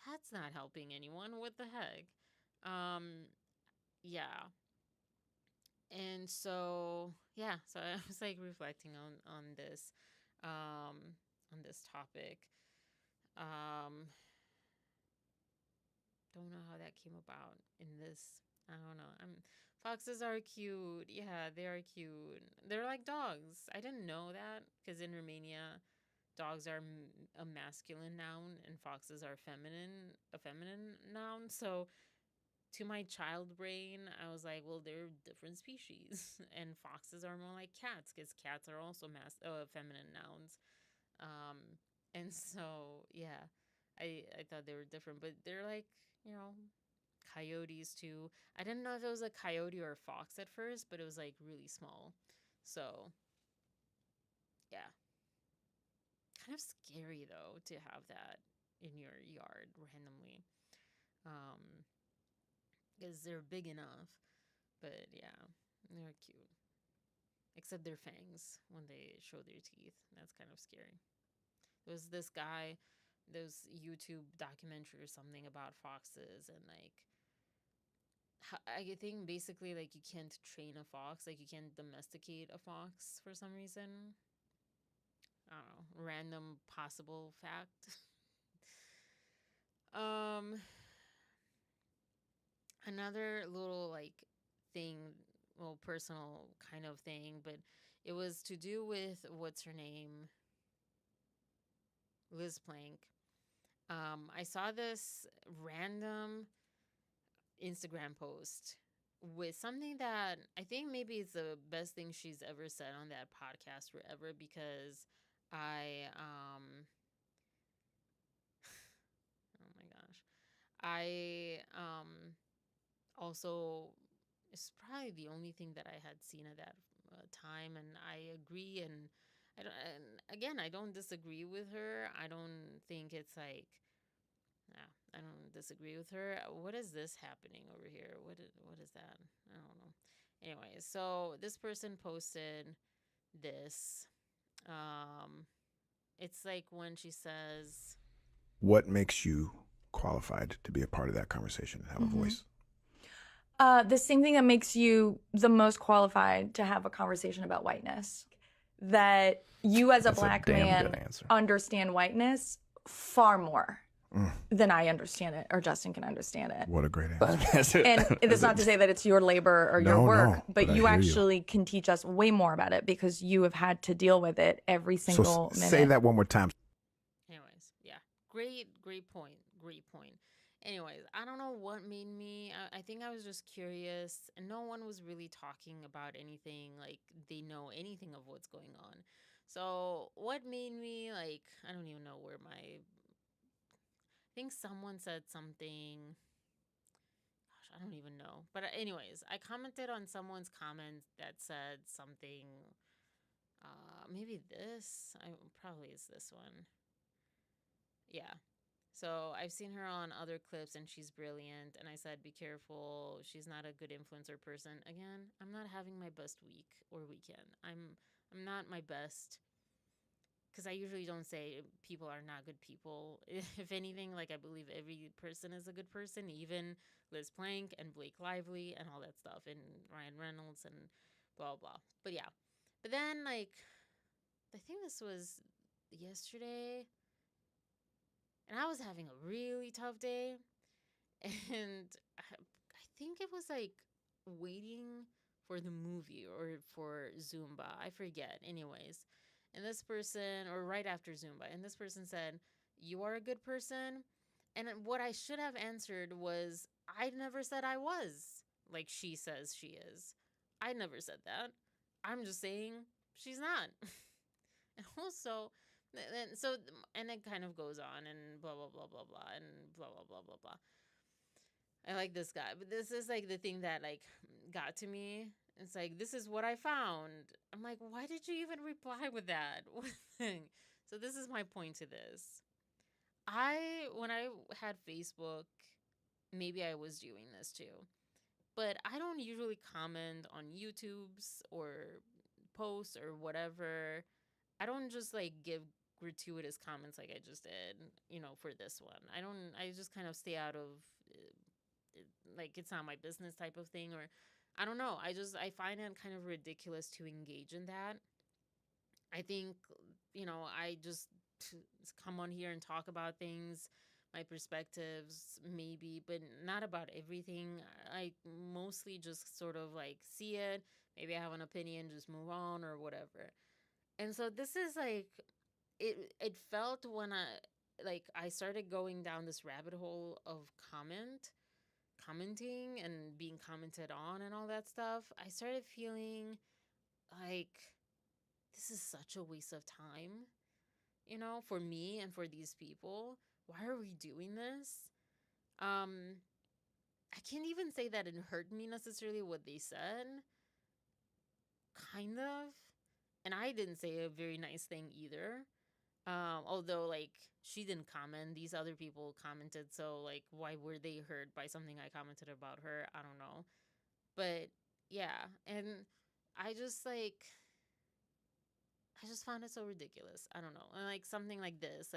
that's not helping anyone. What the heck? um yeah. And so yeah, so I was like reflecting on this topic. Um don't know how that came about in this. I don't know. Foxes are cute. Yeah, they are cute. They're like dogs. I didn't know that because in Romania, dogs are a masculine noun and foxes are a feminine noun. So to my child brain, I was like, well, they're different species, and foxes are more like cats because cats are also feminine nouns. Um, and so yeah, I thought they were different, but they're like, you know, coyotes too. I didn't know if it was a coyote or a fox at first, but it was like really small. So yeah, kind of scary though to have that in your yard randomly, um, because they're big enough. But yeah, they're cute. Except their fangs when they show their teeth. That's kind of scary. There was this guy, those YouTube documentary or something about foxes and like I think basically like you can't train a fox, like you can't domesticate a fox for some reason. I don't know, random possible fact. um Another little like thing, well, personal kind of thing, but it was to do with what's her name, Liz Plank. I saw this random Instagram post with something that I think maybe it's the best thing she's ever said on that podcast forever because I oh my gosh. I also it's probably the only thing that I had seen at that time, and I agree. And and again, I don't disagree with her. I don't think it's like, yeah, I don't disagree with her. What is this happening over here? What is that? I don't know. Anyway, so this person posted this. Um, it's like when she says, What makes you qualified to be a part of that conversation and have a voice? The same thing that makes you the most qualified to have a conversation about whiteness. That you as a black man understand whiteness far more than I understand it or Justin can understand it. What a great answer. And it's not to say that it's your labor or your work, but you actually can teach us way more about it because you have had to deal with it every single minute. Say that one more time. anyways, yeah, great point. Great point. Anyways, I don't know what made me. I think I was just curious, and no one was really talking about anything like they know anything of what's going on. So, what made me like, I don't even know where my. I think someone said something. Gosh, I don't even know. But, anyways, I commented on someone's comment that said something. Maybe this. I probably is this one. Yeah. So I've seen her on other clips and she's brilliant. And I said, be careful. She's not a good influencer person. Again, I'm not having my best week or weekend. I'm not my best because I usually don't say people are not good people. If anything, like I believe every person is a good person, even Liz Plank and Blake Lively and all that stuff, and Ryan Reynolds and blah blah. But yeah, but then like I think this was yesterday, and I was having a really tough day, and I think it was like waiting for the movie or for Zumba. I forget. Anyways, and this person, or right after Zumba, and this person said, "You are a good person." And what I should have answered was, "I never said I was." Like she says she is. I never said that. I'm just saying she's not. And also, and so, and it kind of goes on and blah, blah, blah, blah, blah, and blah, blah, blah, blah, blah. I like this guy, but this is like the thing that like got to me. It's like, this is what I found. I'm like, why did you even reply with that? So this is my point to this. When I had Facebook, maybe I was doing this too, but I don't usually comment on YouTube's or posts or whatever. I don't just like give gratuitous comments like I just did, for this one. I just kind of stay out of like it's not my business type of thing, or I don't know. I find it kind of ridiculous to engage in that. I think, I just come on here and talk about things, my perspectives, maybe, but not about everything. I mostly just sort of like see it. Maybe I have an opinion, just move on or whatever. And so this is like, it felt when I started going down this rabbit hole of commenting and being commented on and all that stuff. I started feeling like this is such a waste of time, for me and for these people. Why are we doing this? I can't even say that it hurt me necessarily what they said. Kind of. And I didn't say a very nice thing either. Although like she didn't comment, these other people commented, so like why were they hurt by something I commented about her? I don't know. But yeah, and I just like I just found it so ridiculous. I don't know. And like something like this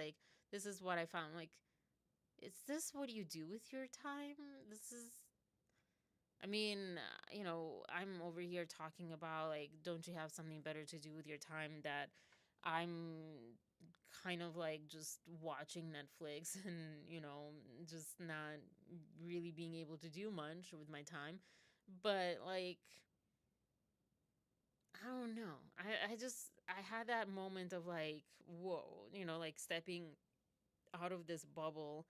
is what I found. Like, is this what you do with your time? This is, I mean, I'm over here talking about like, don't you have something better to do with your time, that I'm kind of like just watching Netflix and, just not really being able to do much with my time. But like, I don't know. I had that moment of like, whoa, like stepping out of this bubble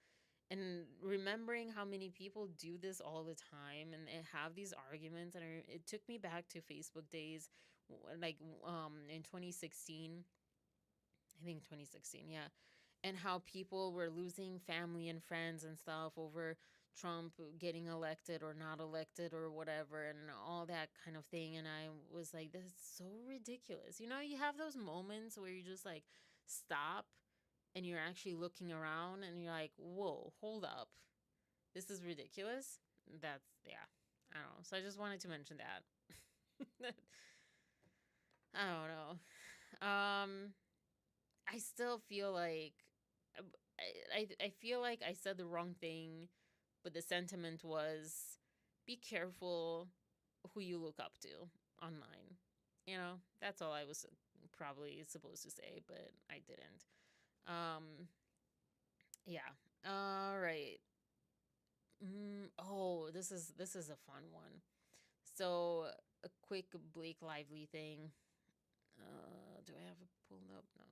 and remembering how many people do this all the time and they have these arguments. And it took me back to Facebook days, like in 2016. I think 2016, yeah. And how people were losing family and friends and stuff over Trump getting elected or not elected or whatever and all that kind of thing. And I was like, this is so ridiculous. You have those moments where you just like stop and you're actually looking around and you're like, whoa, hold up. This is ridiculous. That's, yeah, I don't know. So I just wanted to mention that. I don't know. I still feel like I feel like I said the wrong thing, but the sentiment was be careful who you look up to online. That's all I was probably supposed to say, but I didn't. Um, yeah. All right. Oh, this is a fun one. So a quick Blake Lively thing. Do I have it pulled up? No.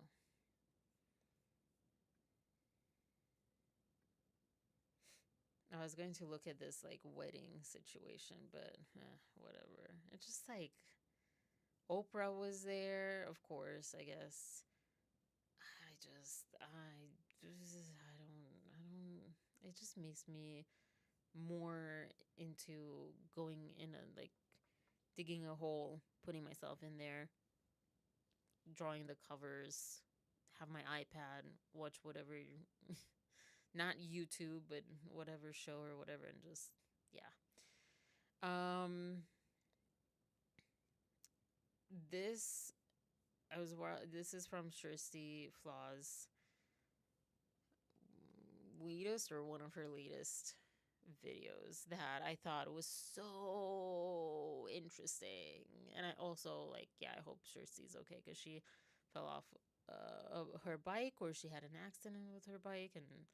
I was going to look at this like wedding situation, but whatever. It's just like Oprah was there, of course, I guess. I don't, it just makes me more into going in and like digging a hole, putting myself in there, drawing the covers, have my iPad, watch whatever, not YouTube, but whatever show or whatever, and just, yeah. Um, this this is from Kirsty Flaw's latest or one of her latest videos that I thought was so interesting. And I also like, yeah, I hope Kirsty's okay because she fell off of her bike, or she had an accident with her bike, and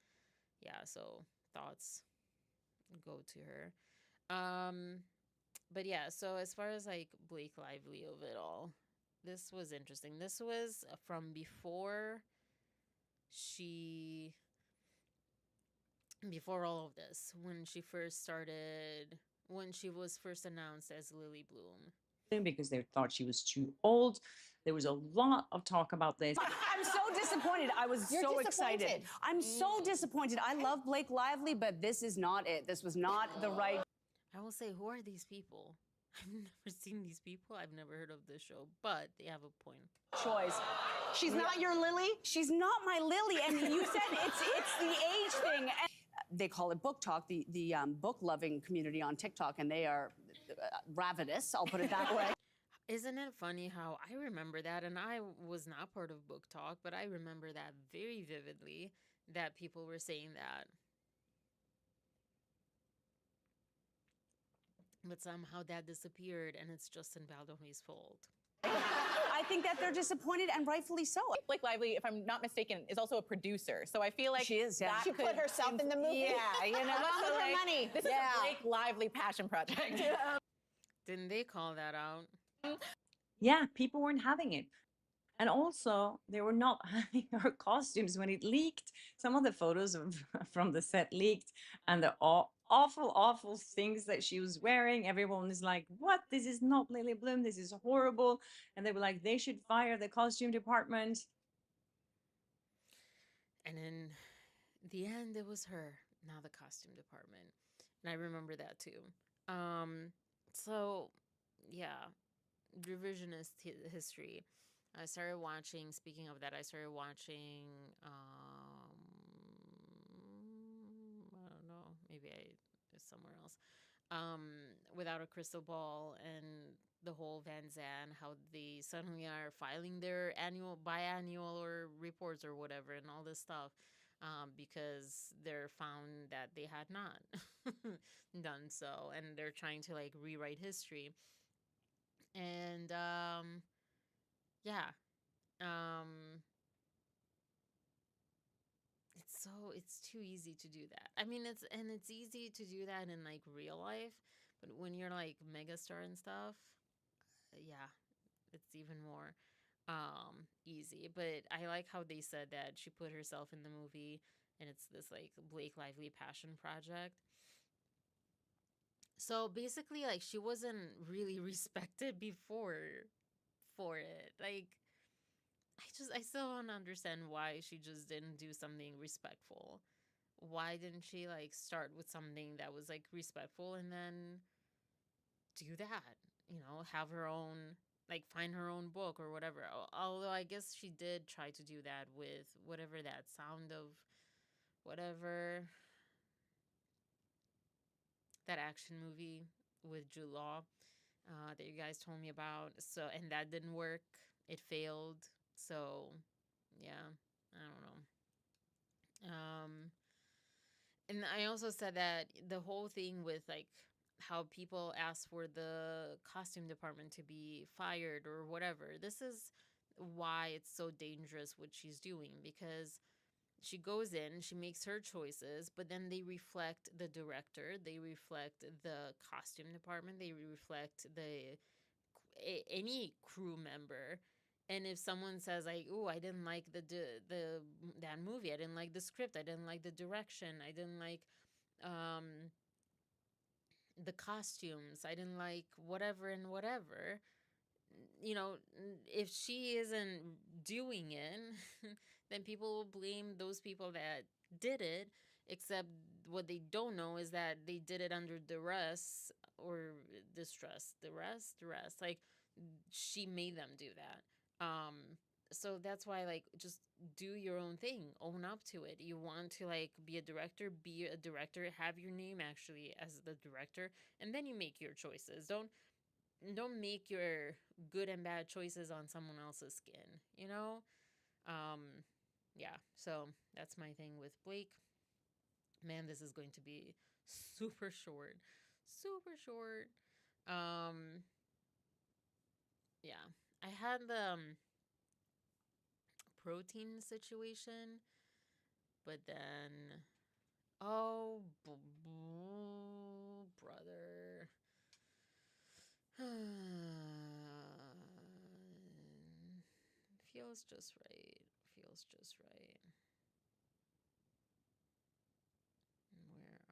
yeah, so thoughts go to her. Um but yeah, so as far as like Blake Lively of it all, this was interesting. This was from she before all of this, when she was first announced as Lily Bloom. Because they thought she was too old. There was a lot of talk about this. I'm so disappointed. I was so excited. I'm so disappointed. I love Blake Lively, but this is not it. This was not the right. I will say, who are these people? I've never seen these people. I've never heard of this show, but they have a point. Choice. She's not your Lily? She's not my Lily. And you said it's the age thing. And they call it book talk, the book loving community on TikTok, and they are ravenous, I'll put it that way. Isn't it funny how I remember that, and I was not part of book talk, but I remember that very vividly, that people were saying that. but somehow that disappeared, and it's Justin Baldoni's fault. I think that they're disappointed, and rightfully so. Blake Lively, if I'm not mistaken, is also a producer. So I feel like she is. Yeah, she put herself in the movie. Yeah, you know, along with her money. This is a Blake Lively passion project. Didn't they call that out? Yeah, people weren't having it. And also, they were not having her costumes when it leaked. Some of the photos from the set leaked, and the awful things that she was wearing. Everyone is like, what? This is not Lily Bloom. This is horrible. And they were like, they should fire the costume department. And in the end, it was her, not the costume department. And I remember that too. So, yeah, revisionist history. I started watching, speaking of that, I started watching, I don't know, maybe it's somewhere else, Without a Crystal Ball, and the whole Van Zandt, how they suddenly are filing their biannual or reports or whatever and all this stuff, because they're found that they had not done so, and they're trying to like rewrite history. And yeah, it's too easy to do that. I mean, it's easy to do that in like real life, but when you're like megastar and stuff, yeah, it's even more easy. But I like how they said that she put herself in the movie, and it's this like Blake Lively passion project. So basically, like, she wasn't really respected before for it. Like, I still don't understand why she just didn't do something respectful. Why didn't she like start with something that was like respectful and then do that? You know, have her own, like, find her own book or whatever. Although I guess she did try to do that with whatever that Sound of whatever, that action movie with Jude Law, that you guys told me about. So, and that didn't work. It failed. So, yeah, I don't know. And I also said that the whole thing with like how people ask for the costume department to be fired or whatever, this is why it's so dangerous what she's doing, because she goes in, she makes her choices, but then they reflect the director, they reflect the costume department, they reflect any crew member. And if someone says like, "Oh, I didn't like that movie. I didn't like the script. I didn't like the direction. I didn't like the costumes. I didn't like whatever and whatever." You know, if she isn't doing it, then people will blame those people that did it. Except what they don't know is that they did it under duress or duress. Like, she made them do that. So that's why, like, just do your own thing, own up to it. You want to like be a director, have your name actually as the director, and then you make your choices. Don't make your good and bad choices on someone else's skin, you know? Yeah, so that's my thing with Blake. Man, this is going to be super short. Super short. Yeah. I had the protein situation, but then brother. Feels just right. Feels just right. Where are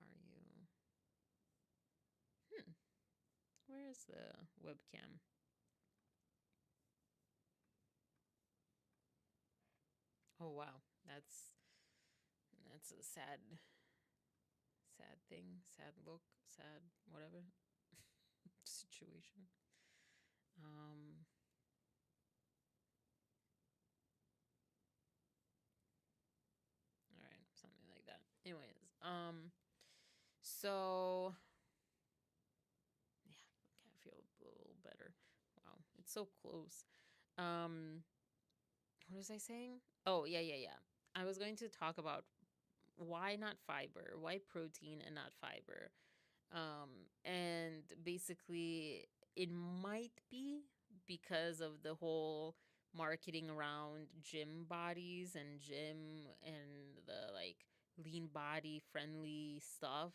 you? Where is the webcam? Oh wow, that's a sad thing, sad look, sad whatever situation. All right, something like that. Anyways, so yeah, okay, I feel a little better. Wow, it's so close. What was I saying? Oh, yeah. I was going to talk about why not fiber, why protein and not fiber. And basically, it might be because of the whole marketing around gym bodies and gym and the like lean body friendly stuff.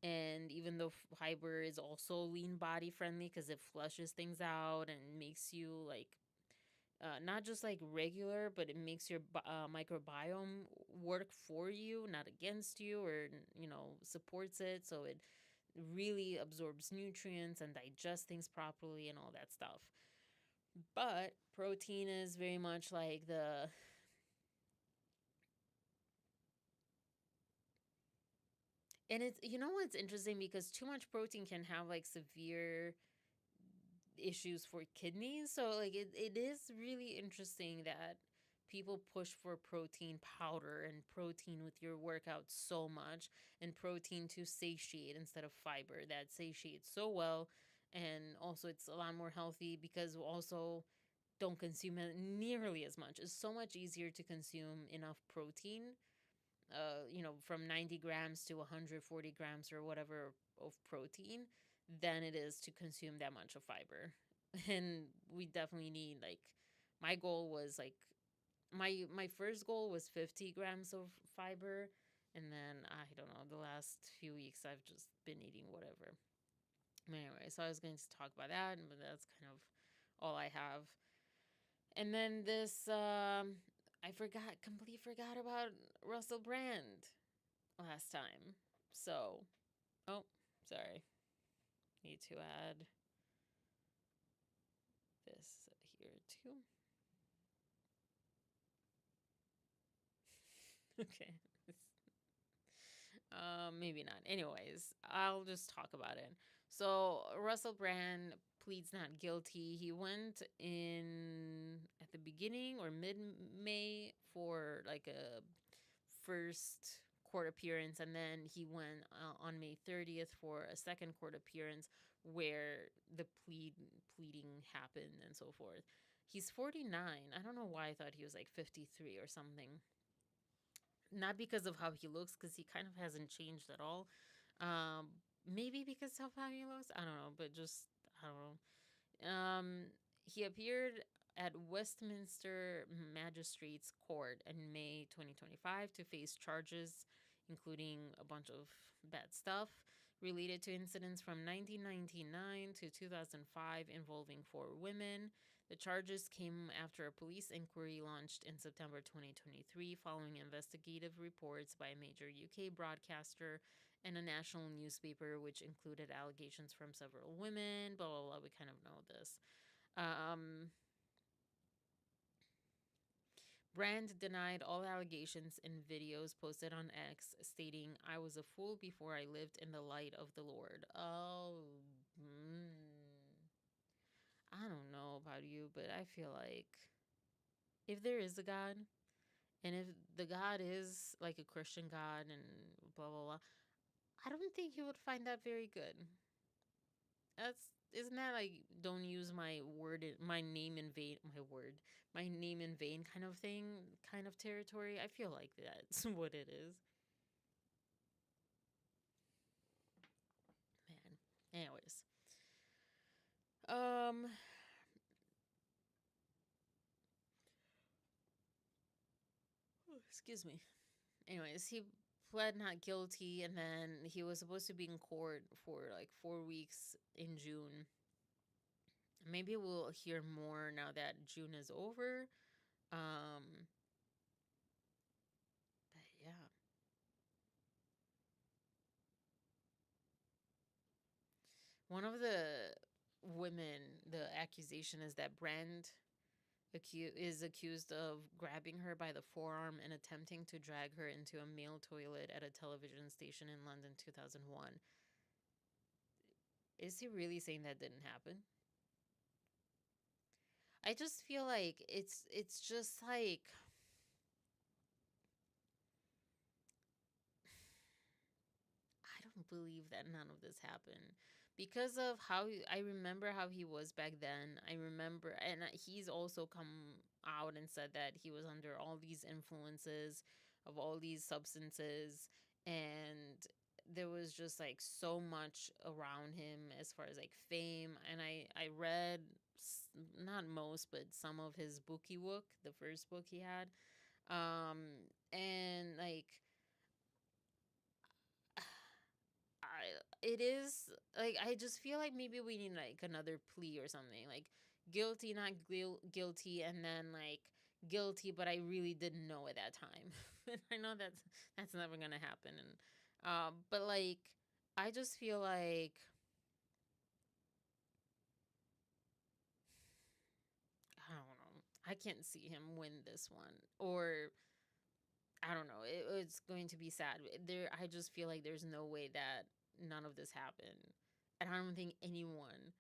And even though fiber is also lean body friendly because it flushes things out and makes you like not just like regular, but it makes your microbiome work for you, not against you, or supports it. So it really absorbs nutrients and digests things properly and all that stuff. But protein is very much like the and it's what's interesting because too much protein can have like severe issues for kidneys. So like it is really interesting that people push for protein powder and protein with your workout so much and protein to satiate instead of fiber that satiates so well. And also it's a lot more healthy because we also don't consume it nearly as much. It's so much easier to consume enough protein, from 90 grams to 140 grams or whatever of protein than it is to consume that much of fiber. And we definitely need like my goal was like my first goal was 50 grams of fiber, and then I don't know, the last few weeks I've just been eating whatever. Anyway, so I was going to talk about that, but that's kind of all I have. And then this I completely forgot about Russell Brand last time. So, oh, sorry. Need to add this here too. Okay. Maybe not. Anyways, I'll just talk about it. So Russell Brand pleads not guilty. He went in at the beginning or mid May for like a first court appearance, and then he went on May 30th for a second court appearance where the pleading happened and so forth. He's 49. I don't know why I thought he was like 53 or something. Not because of how he looks, because he kind of hasn't changed at all. Maybe because of how he looks. I don't know, but just I don't know. He appeared at Westminster Magistrates Court in May 2025 to face charges, including a bunch of bad stuff related to incidents from 1999 to 2005 involving 4 women. The charges came after a police inquiry launched in September 2023 following investigative reports by a major UK broadcaster and a national newspaper, which included allegations from several women. Blah, blah, blah. We kind of know this. Brand denied all allegations in videos posted on X, stating, "I was a fool before I lived in the light of the Lord." Oh, I don't know about you, but I feel like if there is a God, and if the God is like a Christian God and blah, blah, blah, I don't think he would find that very good. Isn't that like don't use my word, my name in vain, my name in vain kind of thing, kind of territory? I feel like that's what it is. Man. Anyways. Excuse me. Anyways, he pled not guilty, and then he was supposed to be in court for like 4 weeks in June. Maybe we'll hear more now that June is over. But yeah. One of the women, the accusation is that Brand is accused of grabbing her by the forearm and attempting to drag her into a male toilet at a television station in London 2001. Is he really saying that didn't happen? I just feel like it's just like I don't believe that none of this happened because of how I remember how he was back then. I remember, and he's also come out and said that he was under all these influences of all these substances, and there was just like so much around him as far as like fame. And I read not most, but some of his bookie book, the first book he had. And like it is like I just feel like maybe we need like another plea or something, like guilty, not guilty, and then like guilty, but I really didn't know at that time. And I know that's never gonna happen. And but like I just feel like I don't know. I can't see him win this one, or I don't know. It's going to be sad. I just feel like there's no way that none of this happened, and I don't think anyone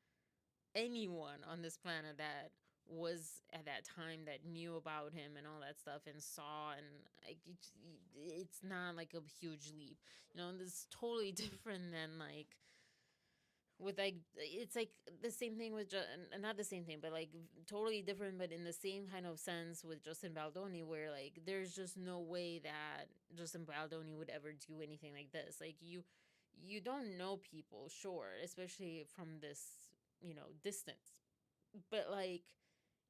on this planet that was at that time that knew about him and all that stuff and saw, and like it's not like a huge leap, this is totally different than like with like it's like the same thing with not the same thing, but like totally different, but in the same kind of sense with Justin Baldoni, where like there's just no way that Justin Baldoni would ever do anything like this. Like you don't know people, sure, especially from this distance, but like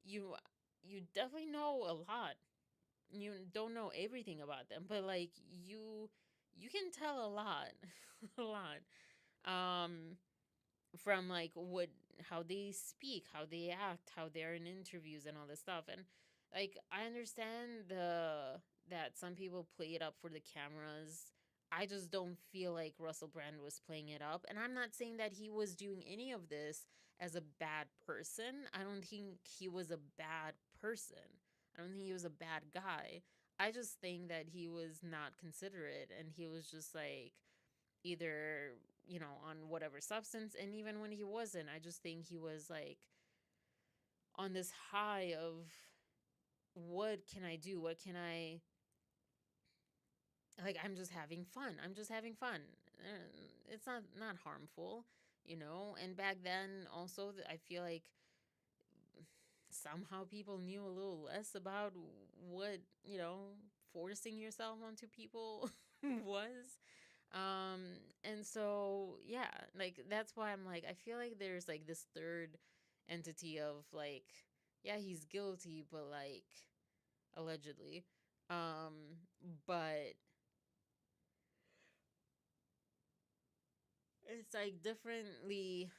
you you definitely know a lot. You don't know everything about them, but like you can tell a lot. A lot. um from like how they speak, how they act, how they're in interviews and all this stuff. And like I understand that some people play it up for the cameras. I just don't feel like Russell Brand was playing it up. And I'm not saying that he was doing any of this as a bad person. I don't think he was a bad person. I don't think he was a bad guy. I just think that he was not considerate, and he was just like either on whatever substance. And even when he wasn't, I just think he was like on this high of what can I do, what can I, like, I'm just having fun, it's not harmful. And back then also I feel like somehow people knew a little less about what forcing yourself onto people was. And so yeah, like that's why I'm like I feel like there's like this third entity of like, yeah, he's guilty, but like allegedly. But it's like differently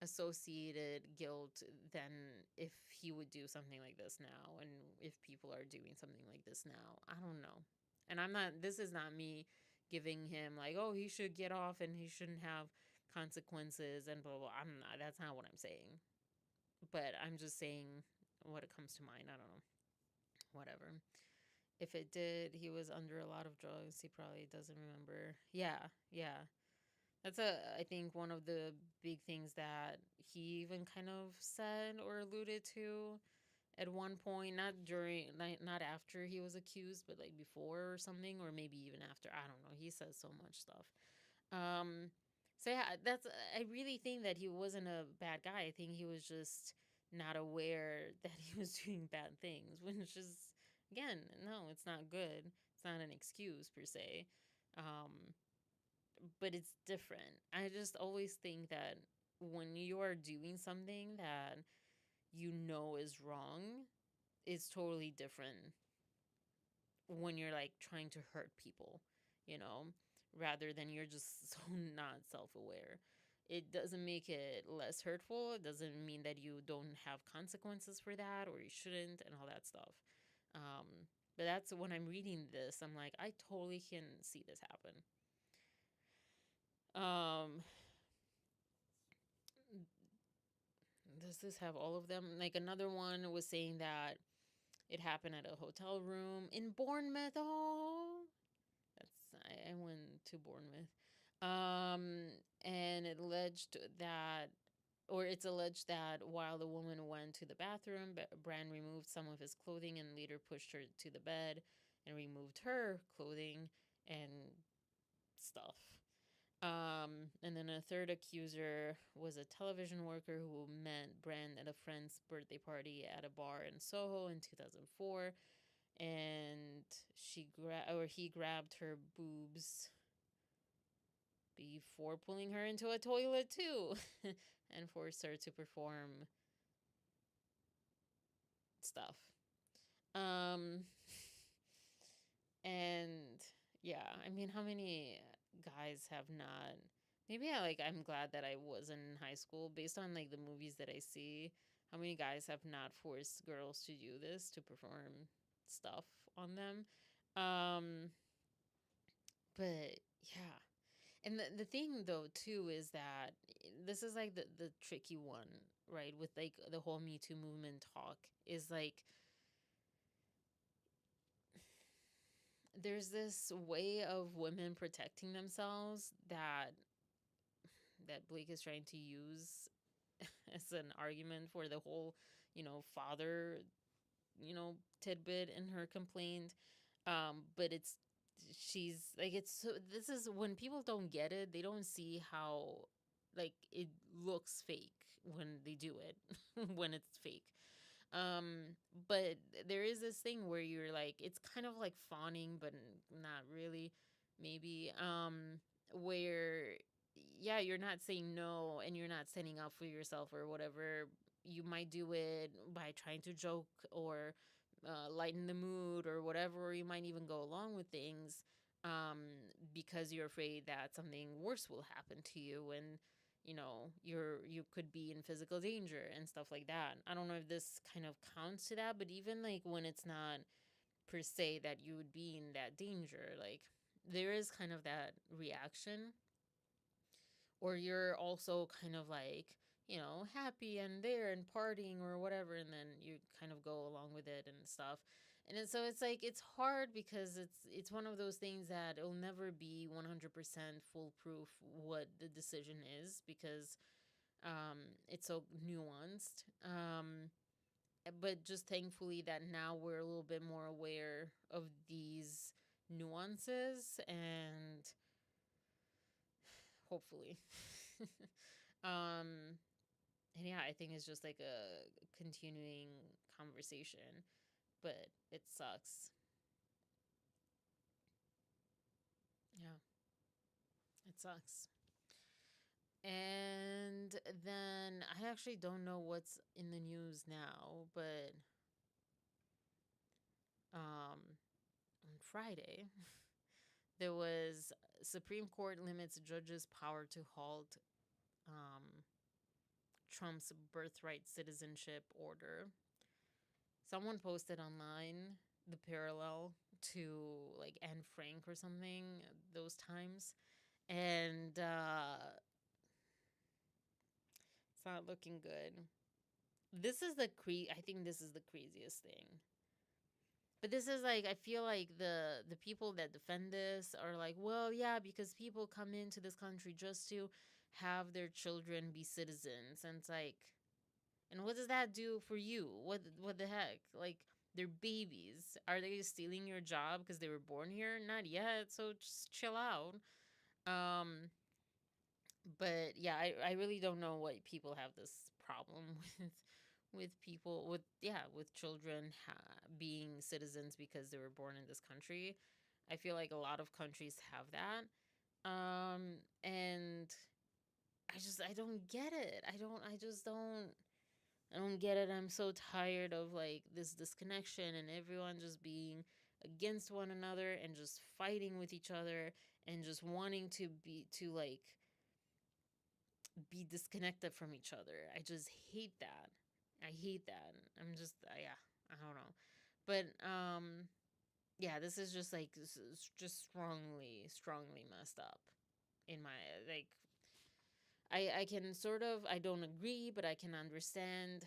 associated guilt than if he would do something like this now, and if people are doing something like this now. I don't know. And this is not me giving him like, oh, he should get off and he shouldn't have consequences and blah blah. I'm not, that's not what I'm saying. But I'm just saying what it comes to mind. I don't know. Whatever. If it did, he was under a lot of drugs. He probably doesn't remember. Yeah, yeah. That's I think one of the big things that he even kind of said or alluded to at one point, not during, not after he was accused, but like before or something, or maybe even after. I don't know. He says so much stuff. Um, so yeah, I really think that he wasn't a bad guy. I think he was just not aware that he was doing bad things, which is, again, no, it's not good. It's not an excuse per se. Um, but it's different. I just always think that when you are doing something that is wrong, it's totally different when you're like trying to hurt people, you know, rather than you're just so not self aware. It doesn't make it less hurtful. It doesn't mean that you don't have consequences for that or you shouldn't and all that stuff. But that's when I'm reading this, I'm like, I totally can see this happen. Does this have all of them? Like another one was saying that it happened at a hotel room in Bournemouth. Oh, I went to Bournemouth. And it's alleged that while the woman went to the bathroom, Brand removed some of his clothing and later pushed her to the bed and removed her clothing and stuff. And then a third accuser was a television worker who met Brand at a friend's birthday party at a bar in Soho in 2004, and he grabbed her boobs before pulling her into a toilet too and forced her to perform stuff. And yeah, I mean, how many guys have not? Maybe I'm glad that I wasn't in high school. Based on like the movies that I see, how many guys have not forced girls to do this, to perform stuff on them? Um, but yeah. And the thing though too is that this is like the tricky one, right? With like the whole Me Too movement talk is like there's this way of women protecting themselves that Blake is trying to use as an argument for the whole, father, tidbit in her complaint. But she's like, this is when people don't get it, they don't see how like it looks fake when they do it, when it's fake. But there is this thing where you're like, it's kind of like fawning, but not really, maybe. Where, yeah, you're not saying no and you're not standing up for yourself or whatever. You might do it by trying to joke or lighten the mood or whatever, or you might even go along with things because you're afraid that something worse will happen to you and you could be in physical danger and stuff like that. I don't know if this kind of counts to that, but even like when it's not per se that you would be in that danger, like there is kind of that reaction, or you're also kind of like happy and there and partying or whatever, and then you kind of go along with it and stuff. And so it's like it's hard because it's one of those things that it'll never be 100% foolproof what the decision is, because it's so nuanced. But just thankfully that now we're a little bit more aware of these nuances, and hopefully um and yeah, I think it's just like a continuing conversation, but it sucks. Yeah, it sucks. And then I actually don't know what's in the news now, but on Friday there was Supreme Court limits judges' power to halt Trump's birthright citizenship order. Someone posted online the parallel to like Anne Frank or something, those times. And it's not looking good. I think this is the craziest thing. But this is like, I feel like the people that defend this are like, well, yeah, because people come into this country just to have their children be citizens. And it's like, and what does that do for you? What the heck? Like, they're babies. Are they stealing your job because they were born here? Not yet. So just chill out. But yeah, I really don't know why people have this problem with people with children being citizens because they were born in this country. I feel like a lot of countries have that. And I don't get it. I don't get it. I'm so tired of like this disconnection and everyone just being against one another and just fighting with each other and just wanting to be disconnected from each other. I just hate that. I hate that. I'm just yeah, I don't know. But yeah, this is just like just strongly messed up in my like I can sort of, I don't agree, but I can understand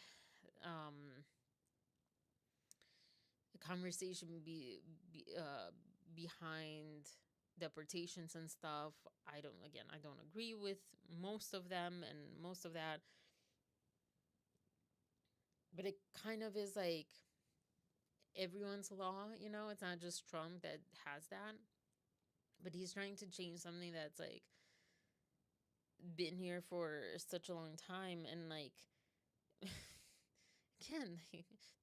the conversation behind deportations and stuff. I don't agree with most of them and most of that. But it kind of is like everyone's law, it's not just Trump that has that. But he's trying to change something that's like been here for such a long time, and like again,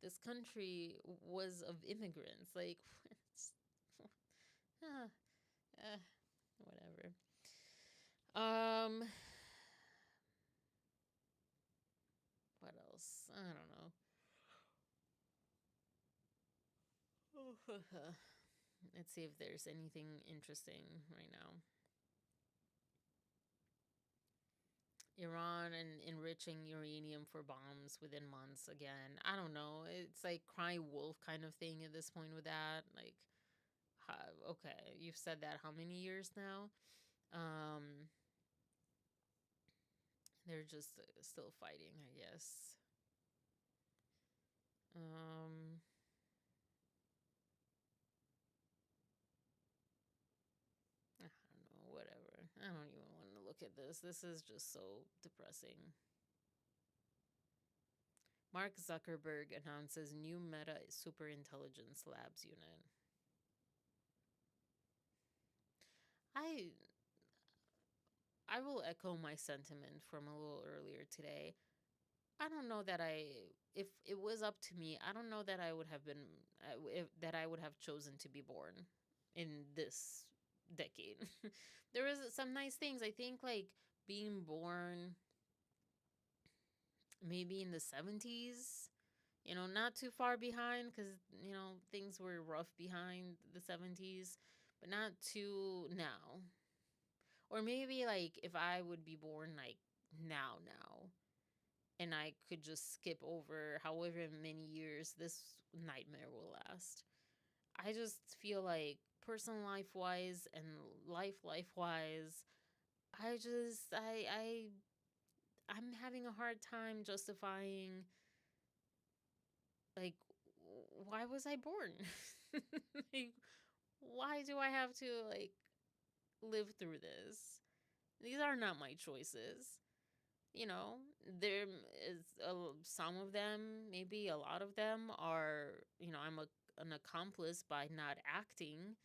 this country was of immigrants. Like, uh, whatever. Um, what else? I don't know. Let's see if there's anything interesting right now. Iran and enriching uranium for bombs within months again. I don't know. It's like crying wolf kind of thing at this point with that. Like, okay, you've said that how many years now? They're just still fighting, I guess. I don't know, whatever. I don't even want to look at this. This is just so depressing. Mark Zuckerberg announces new Meta Superintelligence Labs unit. I will echo my sentiment from a little earlier today. I don't know that if it was up to me, I don't know that I would have been, that I would have chosen to be born in this decade. There was some nice things. I think like being born maybe in the 70s, not too far behind because, things were rough behind the 70s, but not too now. Or maybe like if I would be born like now, and I could just skip over however many years this nightmare will last. I just feel like personal life wise and life wise, I'm having a hard time justifying like why was I born? Like why do I have to like live through this? These are not my choices. There is some of them, maybe a lot of them are, I'm an accomplice by not acting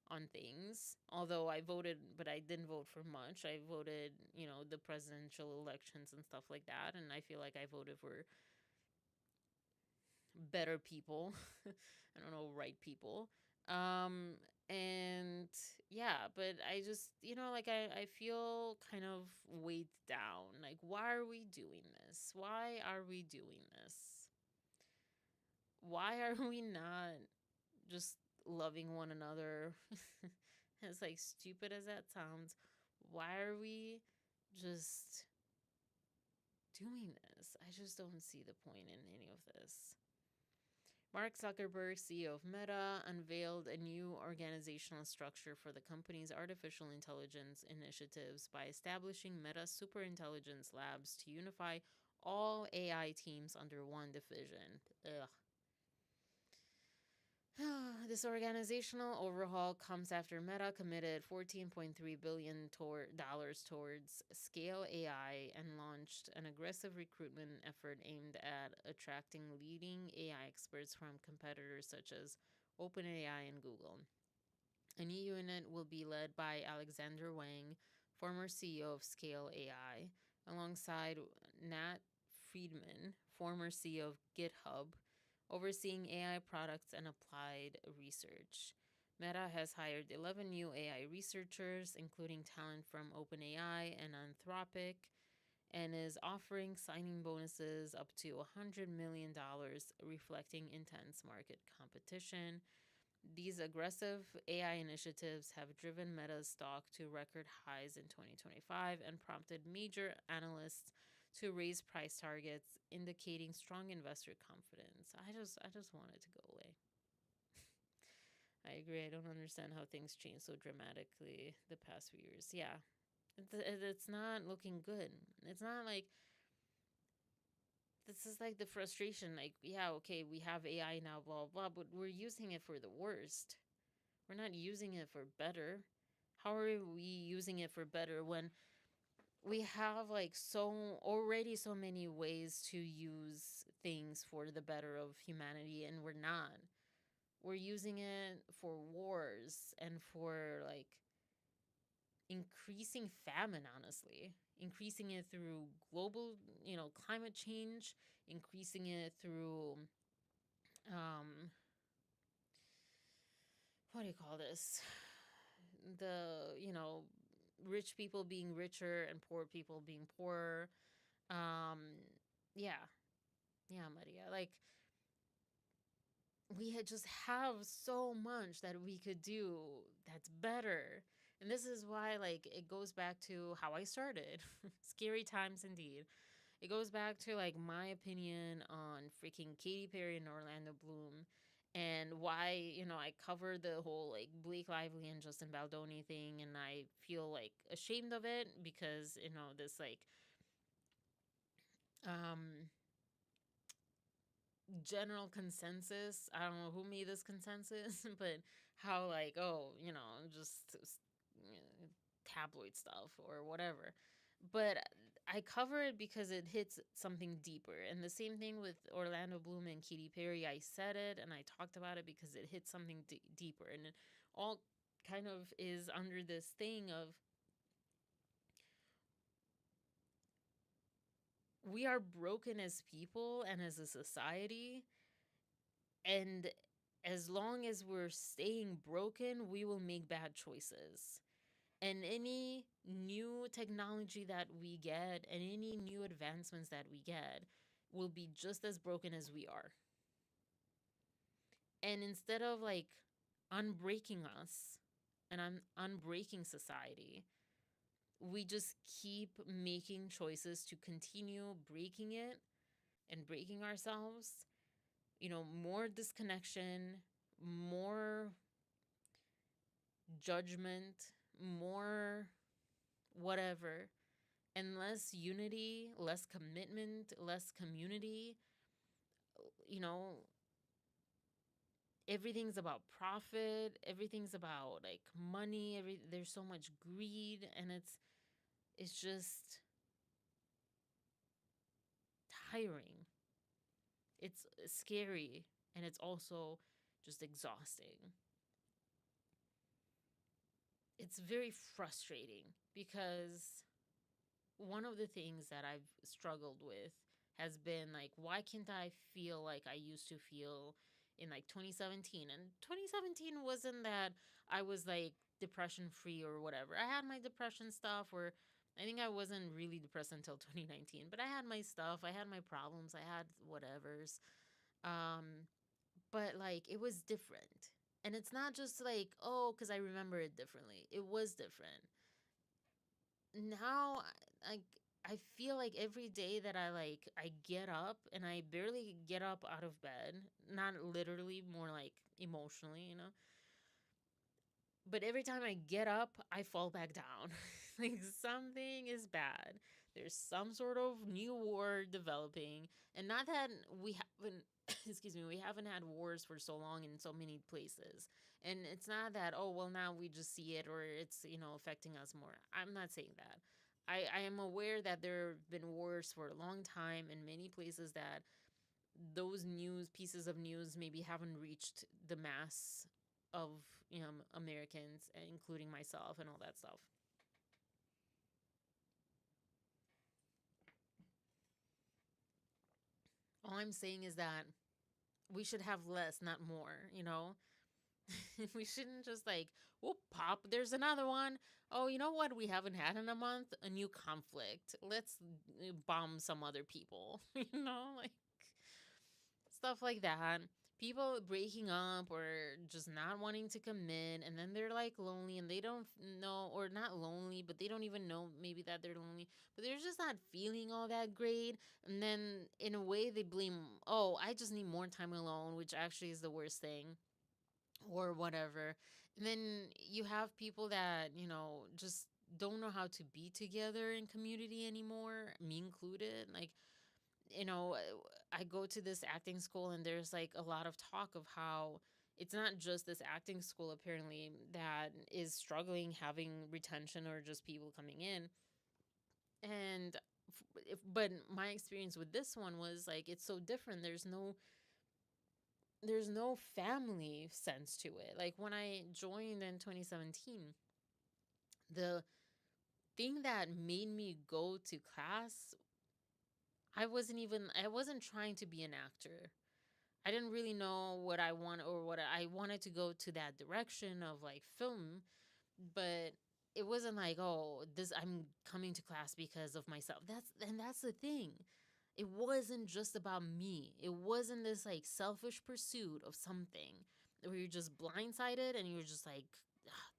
on things. Although I voted, but I didn't vote for much. I voted, the presidential elections and stuff like that. And I feel like I voted for better people. I don't know, right people. And yeah, but I just, like I feel kind of weighed down. Like, why are we doing this? Why are we doing this? Why are we not just loving one another? As like stupid as that sounds, why are we just doing this? I just don't see the point in any of this. Mark Zuckerberg, CEO of Meta, unveiled a new organizational structure for the company's artificial intelligence initiatives by establishing Meta Superintelligence Labs to unify all AI teams under one division. Ugh. This organizational overhaul comes after Meta committed $14.3 billion towards Scale AI and launched an aggressive recruitment effort aimed at attracting leading AI experts from competitors such as OpenAI and Google. A new unit will be led by Alexander Wang, former CEO of Scale AI, alongside Nat Friedman, former CEO of GitHub, overseeing AI products and applied research. Meta has hired 11 new AI researchers, including talent from OpenAI and Anthropic, and is offering signing bonuses up to $100 million, reflecting intense market competition. These aggressive AI initiatives have driven Meta's stock to record highs in 2025 and prompted major analysts to raise price targets, indicating strong investor confidence. I just want it to go away. I agree. I don't understand how things changed so dramatically the past few years. Yeah, it's not looking good. It's not like this is like the frustration. Like, yeah, okay, we have AI now, blah blah, but we're using it for the worst. We're not using it for better. How are we using it for better when we have like so many ways to use things for the better of humanity, and we're not. We're using it for wars and for like increasing famine, honestly. Increasing it through global, climate change, increasing it through what do you call this? The, rich people being richer and poor people being poorer. Yeah. Yeah, Maria. Like, we had just have so much that we could do that's better. And this is why, like, it goes back to how I started. Scary times indeed. It goes back to, like, my opinion on freaking Katy Perry and Orlando Bloom, and why, I covered the whole, like, Blake Lively and Justin Baldoni thing, and I feel, like, ashamed of it because, this, like, general consensus. I don't know who made this consensus, but how, like, oh, just tabloid stuff or whatever. But I cover it because it hits something deeper. And the same thing with Orlando Bloom and Katy Perry. I said it and I talked about it because it hits something deeper. And it all kind of is under this thing of, we are broken as people and as a society. And as long as we're staying broken, we will make bad choices. And any new technology that we get and any new advancements that we get will be just as broken as we are. And instead of, like, unbreaking us and unbreaking society, we just keep making choices to continue breaking it and breaking ourselves. More disconnection, more judgment, more whatever, and less unity, less commitment, less community. You know, everything's about profit, everything's about, like, money, there's so much greed, and it's just tiring. It's scary, and it's also just exhausting. It's very frustrating because one of the things that I've struggled with has been, like, why can't I feel like I used to feel in, like, 2017? And 2017 wasn't that I was, like, depression free or whatever. I had my depression stuff, or I think I wasn't really depressed until 2019, but I had my stuff, I had my problems, I had whatevers. But, like, it was different. And it's not just like, oh, because I remember it differently. It was different. Now, I feel like every day that I get up, and I barely get up out of bed, not literally, more like emotionally. But every time I get up, I fall back down. Like, something is bad. There's some sort of new war developing. And not that we haven't, excuse me, we haven't had wars for so long in so many places. And it's not that, oh, well, now we just see it, or it's, affecting us more. I'm not saying that. I am aware that there have been wars for a long time in many places that those pieces of news maybe haven't reached the mass of, Americans, including myself and all that stuff. All I'm saying is that we should have less, not more, We shouldn't just, like, whoop, pop, there's another one. Oh, you know what we haven't had in a month? A new conflict. Let's bomb some other people, like, stuff like that. People breaking up or just not wanting to commit, and then they're, like, lonely, and they don't know, or not lonely, but they don't even know maybe that they're lonely, but they're just not feeling all that great. And then in a way they blame, oh, I just need more time alone, which actually is the worst thing, or whatever. And then you have people that, just don't know how to be together in community anymore, me included. Like, I go to this acting school, and there's, like, a lot of talk of how it's not just this acting school apparently that is struggling having retention or just people coming in. And but my experience with this one was, like, it's so different. There's no family sense to it. Like, when I joined in 2017, the thing that made me go to class, I wasn't trying to be an actor. I didn't really know what I want, or what I wanted to go to that direction of, like, film, but it wasn't like, oh, this I'm coming to class because of myself. That's the thing. It wasn't just about me. It wasn't this like selfish pursuit of something where you're just blindsided and you're just like,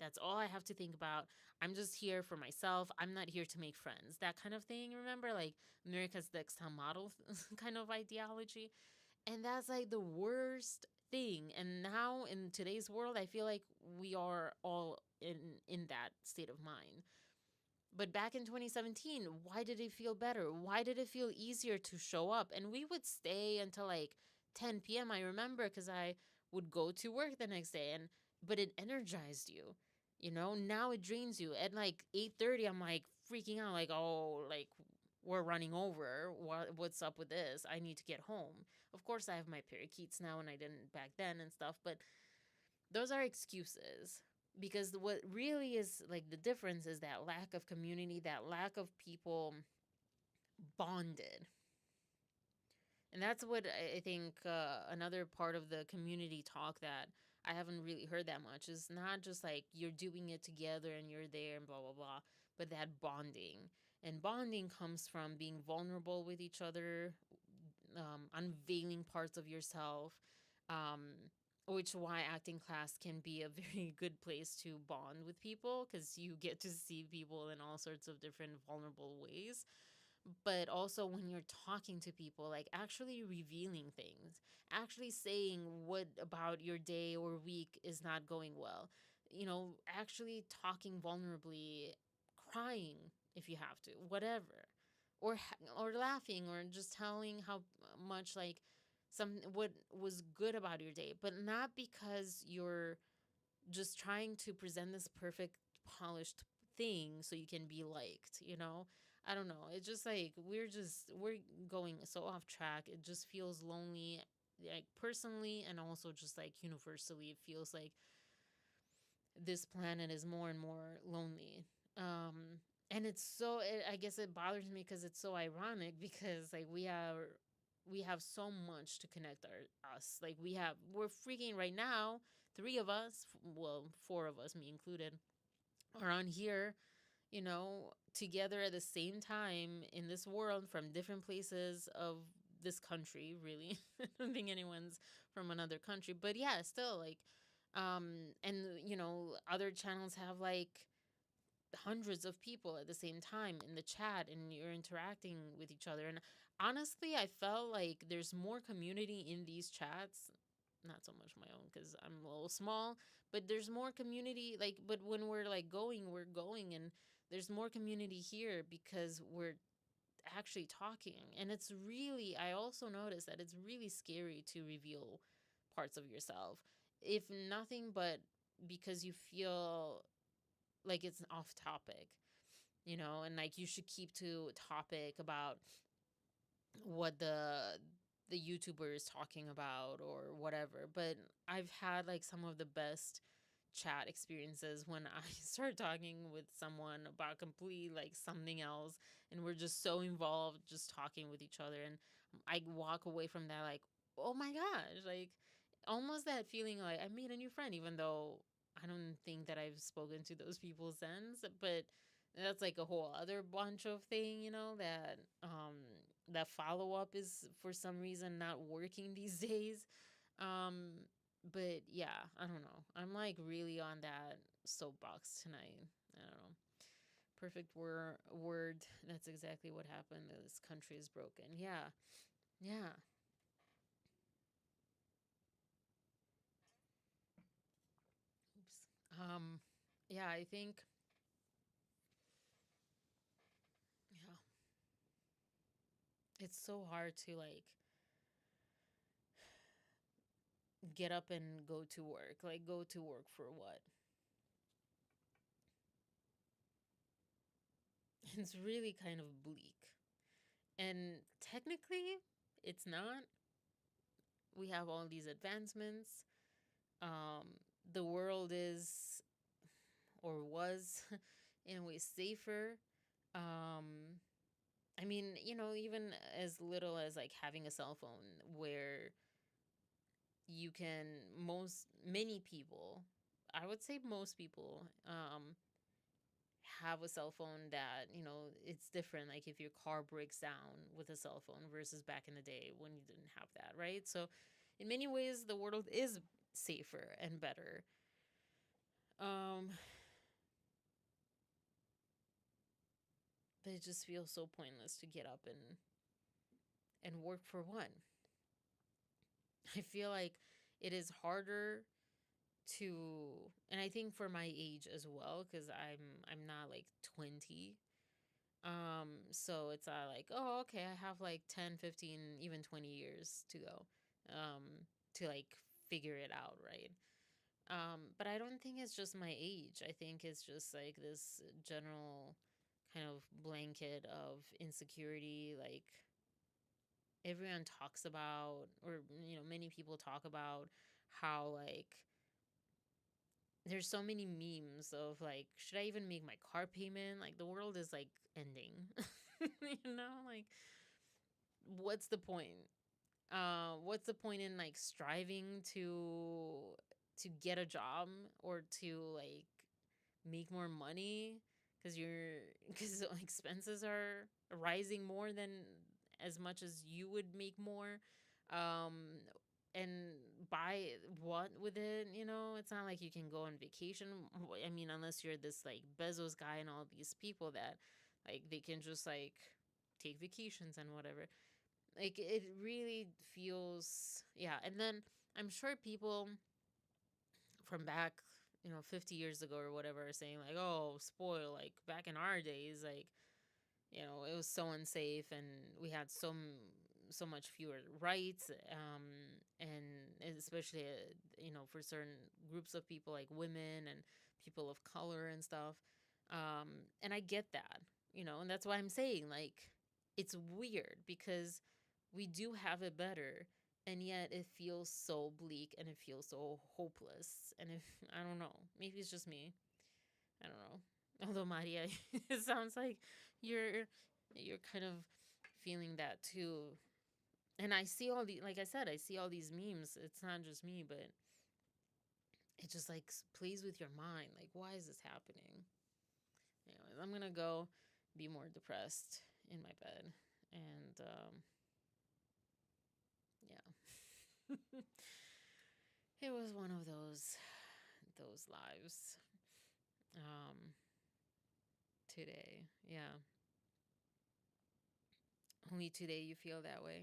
that's all I have to think about. I'm just here for myself. I'm not here to make friends. That kind of thing. Remember, like America's Next Top Model kind of ideology. And that's like the worst thing. And now in today's world, I feel like we are all in that state of mind. But back in 2017, why did it feel better? Why did it feel easier to show up? And we would stay until like 10 p.m. I remember, because I would go to work the next day, but it energized you. Now it drains you. At like 8:30, I'm like freaking out, like, oh, like we're running over. What's up with this? I need to get home. Of course, I have my parakeets now, and I didn't back then and stuff, but those are excuses. Because what really is like the difference is that lack of community, that lack of people bonded. And that's what I think another part of the community talk that I haven't really heard that much is not just like you're doing it together and you're there and blah, blah, blah, but that bonding. And bonding comes from being vulnerable with each other, unveiling parts of yourself, um, which why acting class can be a very good place to bond with people, because you get to see people in all sorts of different vulnerable ways. But also when you're talking to people, like actually revealing things, actually saying what about your day or week is not going well, actually talking vulnerably, crying if you have to, whatever, or laughing, or just telling how much like what was good about your day, but not because you're just trying to present this perfect polished thing so you can be liked. I don't know, it's just like we're going so off track. It just feels lonely, like personally, and also just like universally it feels like this planet is more and more lonely. And I guess it bothers me because it's so ironic, because like we have so much to connect us. Like we're freaking right now, three of us, well, four of us, me included, are on here, together at the same time in this world from different places of this country, really. I don't think anyone's from another country, but yeah, still like, and other channels have like hundreds of people at the same time in the chat, and you're interacting with each other. And honestly, I felt like there's more community in these chats, not so much my own because I'm a little small, but there's more community, like, but when we're like we're going, and there's more community here because we're actually talking. And I also noticed that it's really scary to reveal parts of yourself, if nothing but because you feel like it's off topic, and like you should keep to topic about what the YouTuber is talking about or whatever. But I've had like some of the best chat experiences when I start talking with someone about completely like something else, and we're just so involved just talking with each other, and I walk away from that like, oh my gosh, like almost that feeling like I made a new friend, even though I don't think that I've spoken to those people since. But that's like a whole other bunch of thing, that follow up is for some reason not working these days. Um, but yeah, I don't know. I'm like really on that soapbox tonight. I don't know. Perfect word. That's exactly what happened. This country is broken. Yeah. Yeah. Oops. Yeah, I think, yeah, it's so hard to like get up and go to work. Like go to work for what? It's really kind of bleak. And technically, it's not. We have all these advancements. Um, the world is, or was, in a way safer. Um, I mean, even as little as like having a cell phone where you can, many people, I would say most people, have a cell phone that, you know, it's different. Like if your car breaks down with a cell phone versus back in the day when you didn't have that, right? So in many ways, the world is safer and better. But it just feels so pointless to get up and work for one. I feel like it is harder to, and I think for my age as well, because I'm not like 20. So it's like, oh, okay, I have like 10, 15, even 20 years to go to like figure it out, right? But I don't think it's just my age. I think it's just like this general kind of blanket of insecurity. Like everyone talks about, or, you know, many people talk about how like there's so many memes of like, should I even make my car payment? Like the world is like ending. You know, like what's the point? What's the point in like striving to get a job or to like make more money because because expenses are rising more than as much as you would make more, um and buy what with it, you know? It's not like you can go on vacation. I mean, unless you're this like Bezos guy and all these people that like they can just like take vacations and whatever. Like it really feels, yeah. And then I'm sure people from back, you know, 50 years ago or whatever are saying like, oh, spoil, like back in our days, like, you know, it was so unsafe and we had so much fewer rights, and especially you know, for certain groups of people like women and people of color and stuff, and I get that, you know, and that's why I'm saying like it's weird because we do have it better, and yet it feels so bleak and it feels so hopeless. And if I don't know, maybe it's just me, I don't know. Although Maria, it sounds like you're you're kind of feeling that too. And I see all the, like I said, I see all these memes. It's not just me, but it just like plays with your mind. Like, why is this happening? Anyways, I'm gonna go be more depressed in my bed, and yeah, it was one of those lives um today. Yeah, only today you feel that way.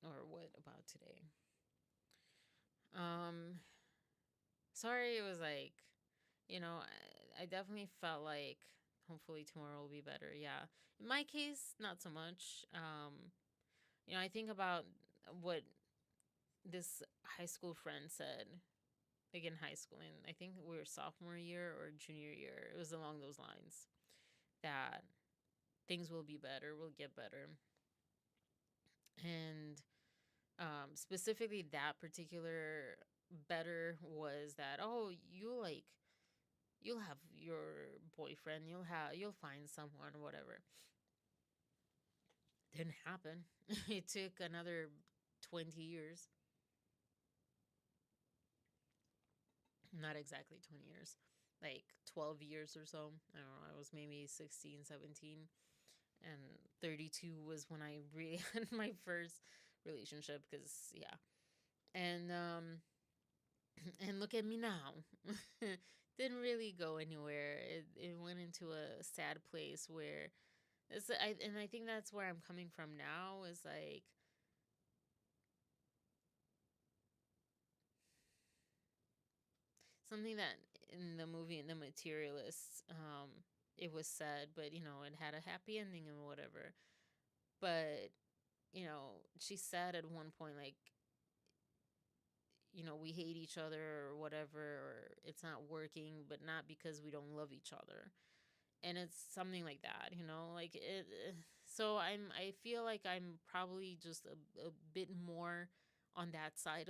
Or what about today? Um, sorry, it was like, you know, I definitely felt like hopefully tomorrow will be better. Yeah. In my case, not so much. You know, I think about what this high school friend said, like in high school, and I think we were sophomore year or junior year. It was along those lines that things will be better, will get better. And specifically that particular better was that, oh, you'll have your boyfriend, you'll find someone, whatever. Didn't happen. It took another 20 years. Not exactly 20 years, like 12 years or so. I don't know, I was maybe 16, 17, and 32 was when I really had my first relationship, because yeah. And and look at me now. Didn't really go anywhere. It went into a sad place where and I think that's where I'm coming from now, is like something that in the movie in The Materialists, it was said, but you know, it had a happy ending and whatever. But you know, she said at one point like, you know, we hate each other or whatever, or it's not working, but not because we don't love each other. And it's something like that, you know, like it. So I feel like I'm probably just a bit more on that side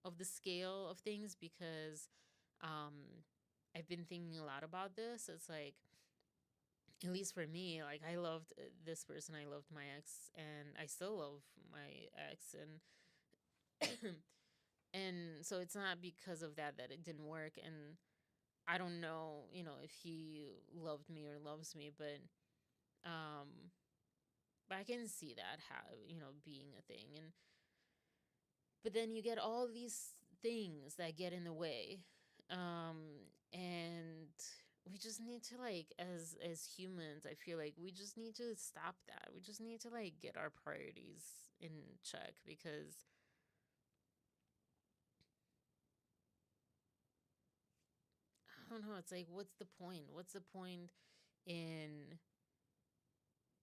of the scale of things, because um I've been thinking a lot about this. It's like, at least for me, like I loved this person, I loved my ex, and I still love my ex, and and so it's not because of that that it didn't work. And I don't know, if he loved me or loves me, but I can see that being a thing. But then you get all these things that get in the way. And we just need to, like, as humans, I feel like we just need to stop that. We just need to, like, get our priorities in check, because I don't know, it's like, what's the point? What's the point in,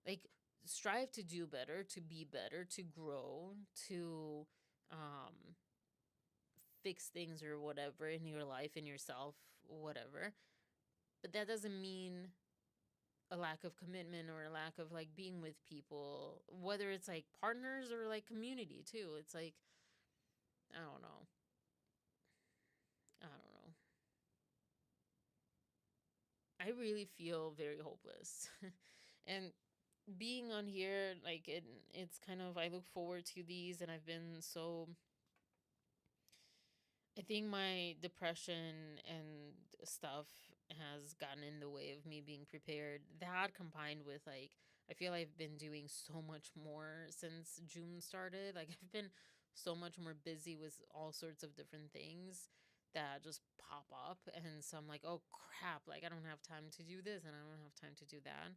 like, strive to do better, to be better, to grow, to fix things or whatever in your life, in yourself, whatever. But that doesn't mean a lack of commitment or a lack of, like, being with people, whether it's like partners or like community too. It's like, I don't know. I don't know. I really feel very hopeless. And being on here, like, it's kind of, I look forward to these, and I've been so, I think my depression and stuff has gotten in the way of me being prepared. That combined with, like, I feel I've been doing so much more since June started. Like, I've been so much more busy with all sorts of different things that just pop up. And so I'm like, oh crap, like, I don't have time to do this and I don't have time to do that.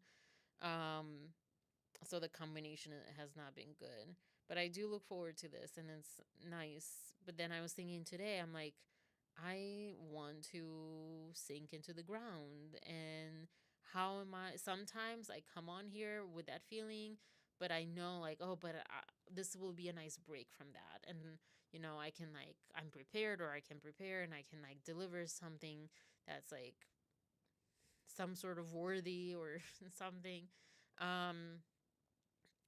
So the combination has not been good. But I do look forward to this, and it's nice. But then I was thinking today, I'm like, I want to sink into the ground. And how am I? Sometimes I come on here with that feeling, but I know, like, oh, but this will be a nice break from that. And, I can, like, I'm prepared, or I can prepare, and I can, like, deliver something that's, like, some sort of worthy or something.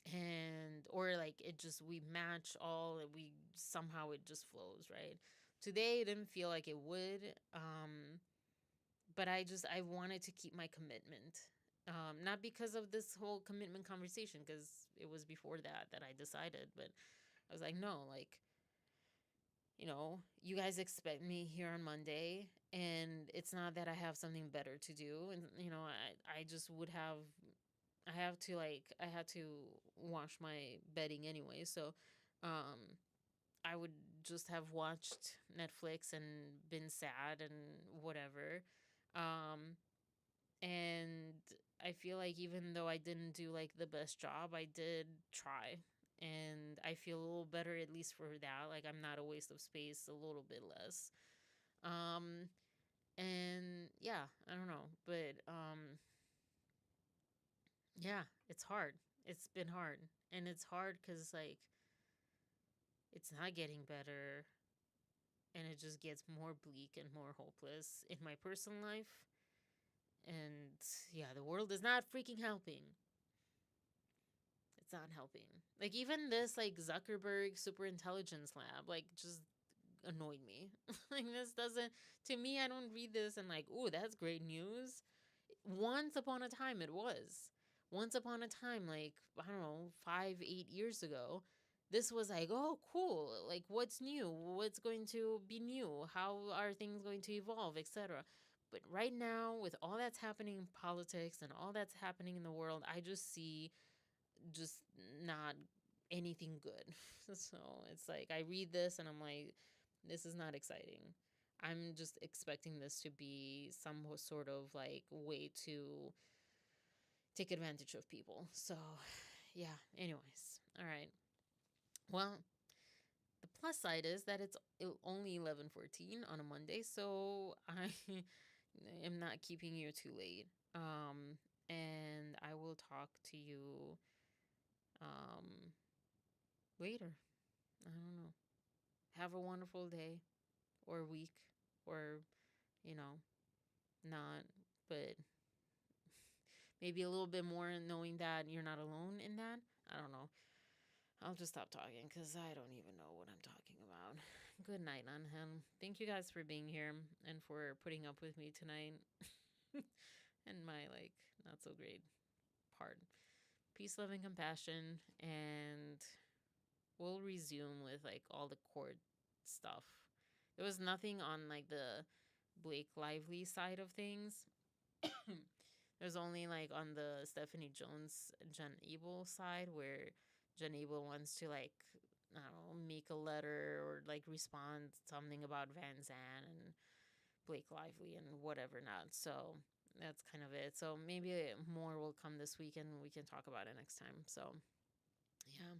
And or, like, it just, we match all, and we somehow, it just flows, right? Today it didn't feel like it would, but I wanted to keep my commitment, not because of this whole commitment conversation, because it was before that I decided. But I was like, no, like, you guys expect me here on Monday, and it's not that I have something better to do. And I just would have, I had to wash my bedding anyway. So I would just have watched Netflix and been sad and whatever. Um and I feel like, even though I didn't do, like, the best job, I did try. And I feel a little better, at least for that. Like, I'm not a waste of space, a little bit less. Um and yeah, I don't know, but yeah, it's hard. It's been hard. And it's hard because, like, it's not getting better. And it just gets more bleak and more hopeless in my personal life. And yeah, the world is not freaking helping. It's not helping. Like, even this, like, Zuckerberg super intelligence lab, like, just annoyed me. Like, this doesn't, to me, I don't read this and, like, ooh, that's great news. Once upon a time, it was. Once upon a time, like, I don't know, 5, 8 years ago, this was like, oh, cool. Like, what's new? What's going to be new? How are things going to evolve, etc. But right now, with all that's happening in politics and all that's happening in the world, I just see just not anything good. So it's like, I read this and I'm like, this is not exciting. I'm just expecting this to be some sort of, like, way to take advantage of people. So, yeah, anyways. All right. Well, the plus side is that it's only 11:14 on a Monday, so I am not keeping you too late. And I will talk to you um later. I don't know. Have a wonderful day or week, or, you know, not, but maybe a little bit more, knowing that you're not alone in that. I don't know. I'll just stop talking because I don't even know what I'm talking about. Good night, Anhel. Thank you guys for being here and for putting up with me tonight and my, like, not so great part. Peace, love, and compassion. And we'll resume with, like, all the court stuff. There was nothing on, like, the Blake Lively side of things. There's only like on the Stephanie Jones, Jen Abel side where Jen Abel wants to like, I don't know, make a letter or like respond something about Van Zandt and Blake Lively and whatever not. So that's kind of it. So maybe more will come this week and we can talk about it next time. So yeah.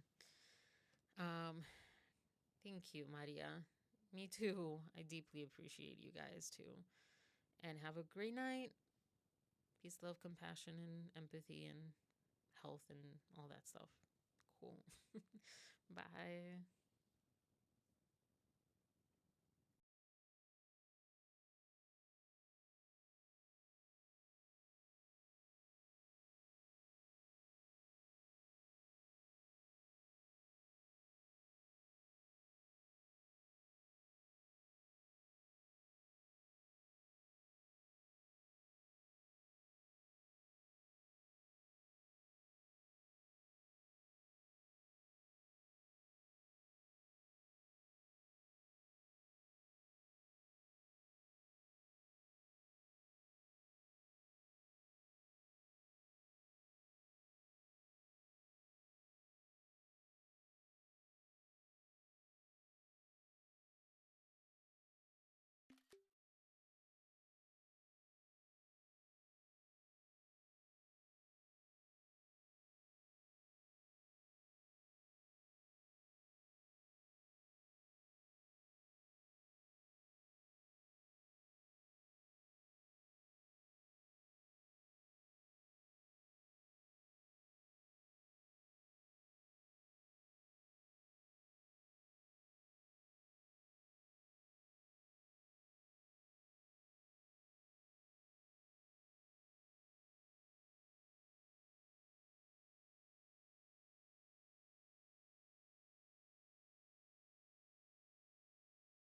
Thank you, Maria. Me too. I deeply appreciate you guys too. And have a great night. Peace, love, compassion, and empathy, and health, and all that stuff. Cool. Bye.